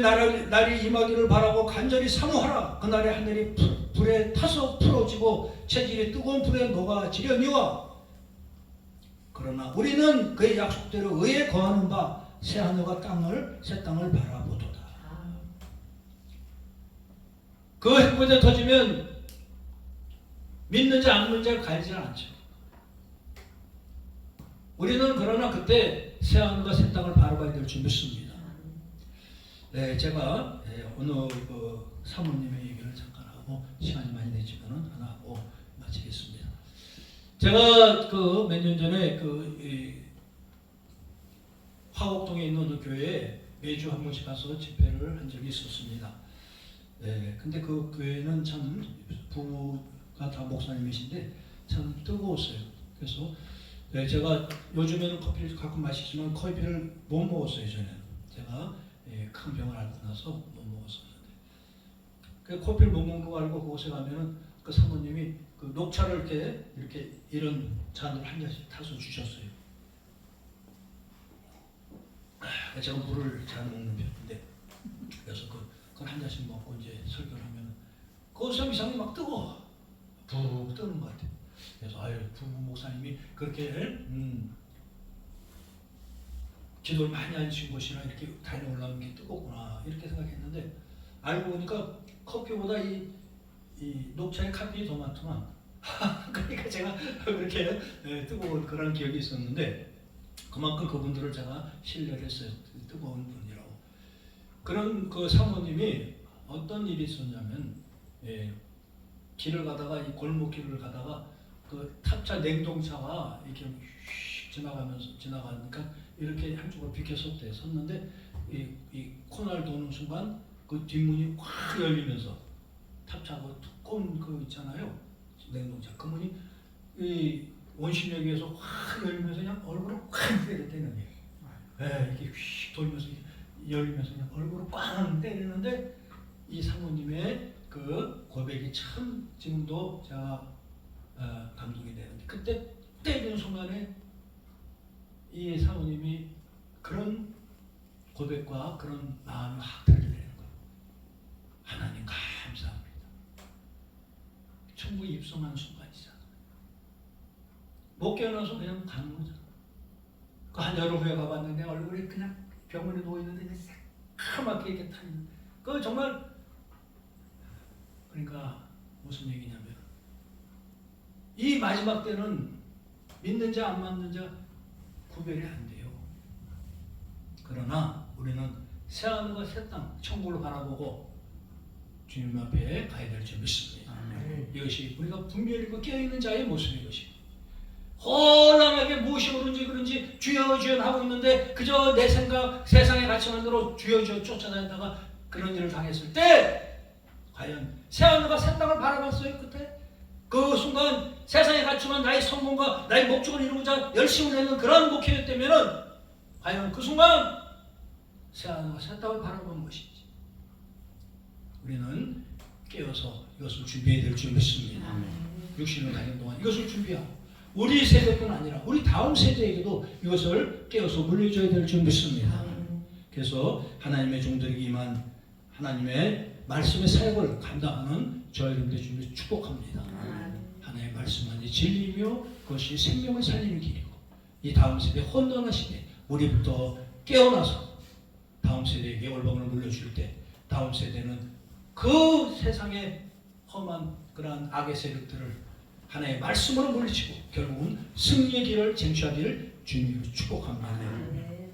날이 임하기를 바라고 간절히 사모하라. 그날에 하늘이 불에 타서 풀어지고 체질이 뜨거운 불에 녹아지려니와. 그러나 우리는 그의 약속대로 의에 거하는 바 새 하늘과 새 땅을 바라보도다. 그 핵폭탄이 터지면 믿는지 안 믿는지 가리지 않죠. 우리는 그러나 그때 새 하늘과 새 땅을 바라봐야 될 줄 믿습니다. 네, 제가 오늘 그 사모님의 얘기를 잠깐 하고 시간이 많이 되지만은 하나 하고 마치겠습니다. 제가 그 몇 년 전에 화곡동에 있는 어느 교회에 매주 한 번씩 가서 집회를 한 적이 있었습니다. 네, 근데 그 교회는 참 부부가 다 목사님이신데 참 뜨거웠어요. 그래서 제가 요즘에는 커피를 가끔 마시지만 커피를 못 먹었어요. 전에는 제가 큰 병을 앓고 나서 못 먹었었는데 그 커피를 못 먹는 거 알고 그곳에 가면은 그 사모님이 그 녹차를 이렇게 이런 잔을 한 잔씩 타서 주셨어요. 제가 물을 잘 먹는 편인데 그래서 그걸 한 잔씩 먹고 이제 설교를 하면 그것이 이상이 막 뜨거워. 푹 뜨는 것 같아요. 그래서 부부 목사님이 그렇게 기도를 많이 하신 곳이나 이렇게 달려 올라오는 게 뜨겁구나 이렇게 생각했는데 알고 보니까 커피보다 이 녹차의 카페인이 더 많더만. 그러니까 제가 그렇게 뜨거운 그런 기억이 있었는데 그만큼 그분들을 제가 신뢰를 했어요. 뜨거운 분이라고. 그런 그 사모님이 어떤 일이 있었냐면 길을 가다가 이 골목길을 가다가 그 탑차 냉동차가 이렇게 휙 지나가니까 이렇게 한쪽으로 비켜섰대. 섰는데 이 코너를 도는 순간 그 뒷문이 확 열리면서 탑차하고 두꺼운 그 있잖아요. 냉동차. 그 문이 이 원심력에서 확 열리면서 그냥 얼굴을 꽉 때렸다는 거예요. 이렇게 휙 돌면서 열리면서 그냥 얼굴을 꽉 때리는데 이 사모님의 그 고백이 참 지금도 제가 감동이 되는데 그때 때리는 순간에 이 사모님이 그런 고백과 그런 마음이 확 들리는 거예요. 하나님 감사합니다. 천국에 입성하는 순간이잖아. 못 깨어나서 그냥 가는 거잖아. 그 한 여름 후에 가봤는데 얼굴이 그냥 병원에 누워있는데 새카맣게 이렇게 타있는 그 정말 그러니까 무슨 얘기냐면 이 마지막 때는 믿는 자 안 믿는 자 구별이 안 돼요. 그러나 우리는 새하늘과 새 땅 천국을 바라보고 주님 앞에 가야 될 줄 믿습니다. 아멘. 이것이 우리가 분별히 있고 깨어있는 자의 모습인 것이 혼란하게 무엇이 옳은지 그런지 주여 주여 하고 있는데 그저 내 생각 세상의 가치만대로 주여 주여 쫓아다니다가 그런 일을 당했을 때 과연 새하늘과 새 땅을 바라봤어요 그때? 그 순간 세상에 갖추면 나의 성공과 나의 목적을 이루고자 열심을 내는 그런 목회였다면 과연 그 순간 새하늘과 새 땅을 바라본 것이지. 우리는 깨어서 이것을 준비해야 될 줄 믿습니다. 아멘. 육신을 가진 동안 이것을 준비하고 우리 세대뿐 아니라 우리 다음 세대에게도 이것을 깨어서 물려줘야 될 줄 믿습니다. 그래서 하나님의 종들에게 임한 하나님의 말씀의 사역을 감당하는 저희 여러분들 주님을 축복합니다. 하나님의 말씀은 진리이며 그것이 생명을 살리는 길이고 이 다음 세대 혼돈한 시대 우리부터 깨어나서 다음 세대에게 올방을 물려줄 때 다음 세대는 그 세상의 험한 그러한 악의 세력들을 하나님의 말씀으로 물리치고 결국은 승리의 길을 쟁취하기를 주님으로 축복합니다. 네.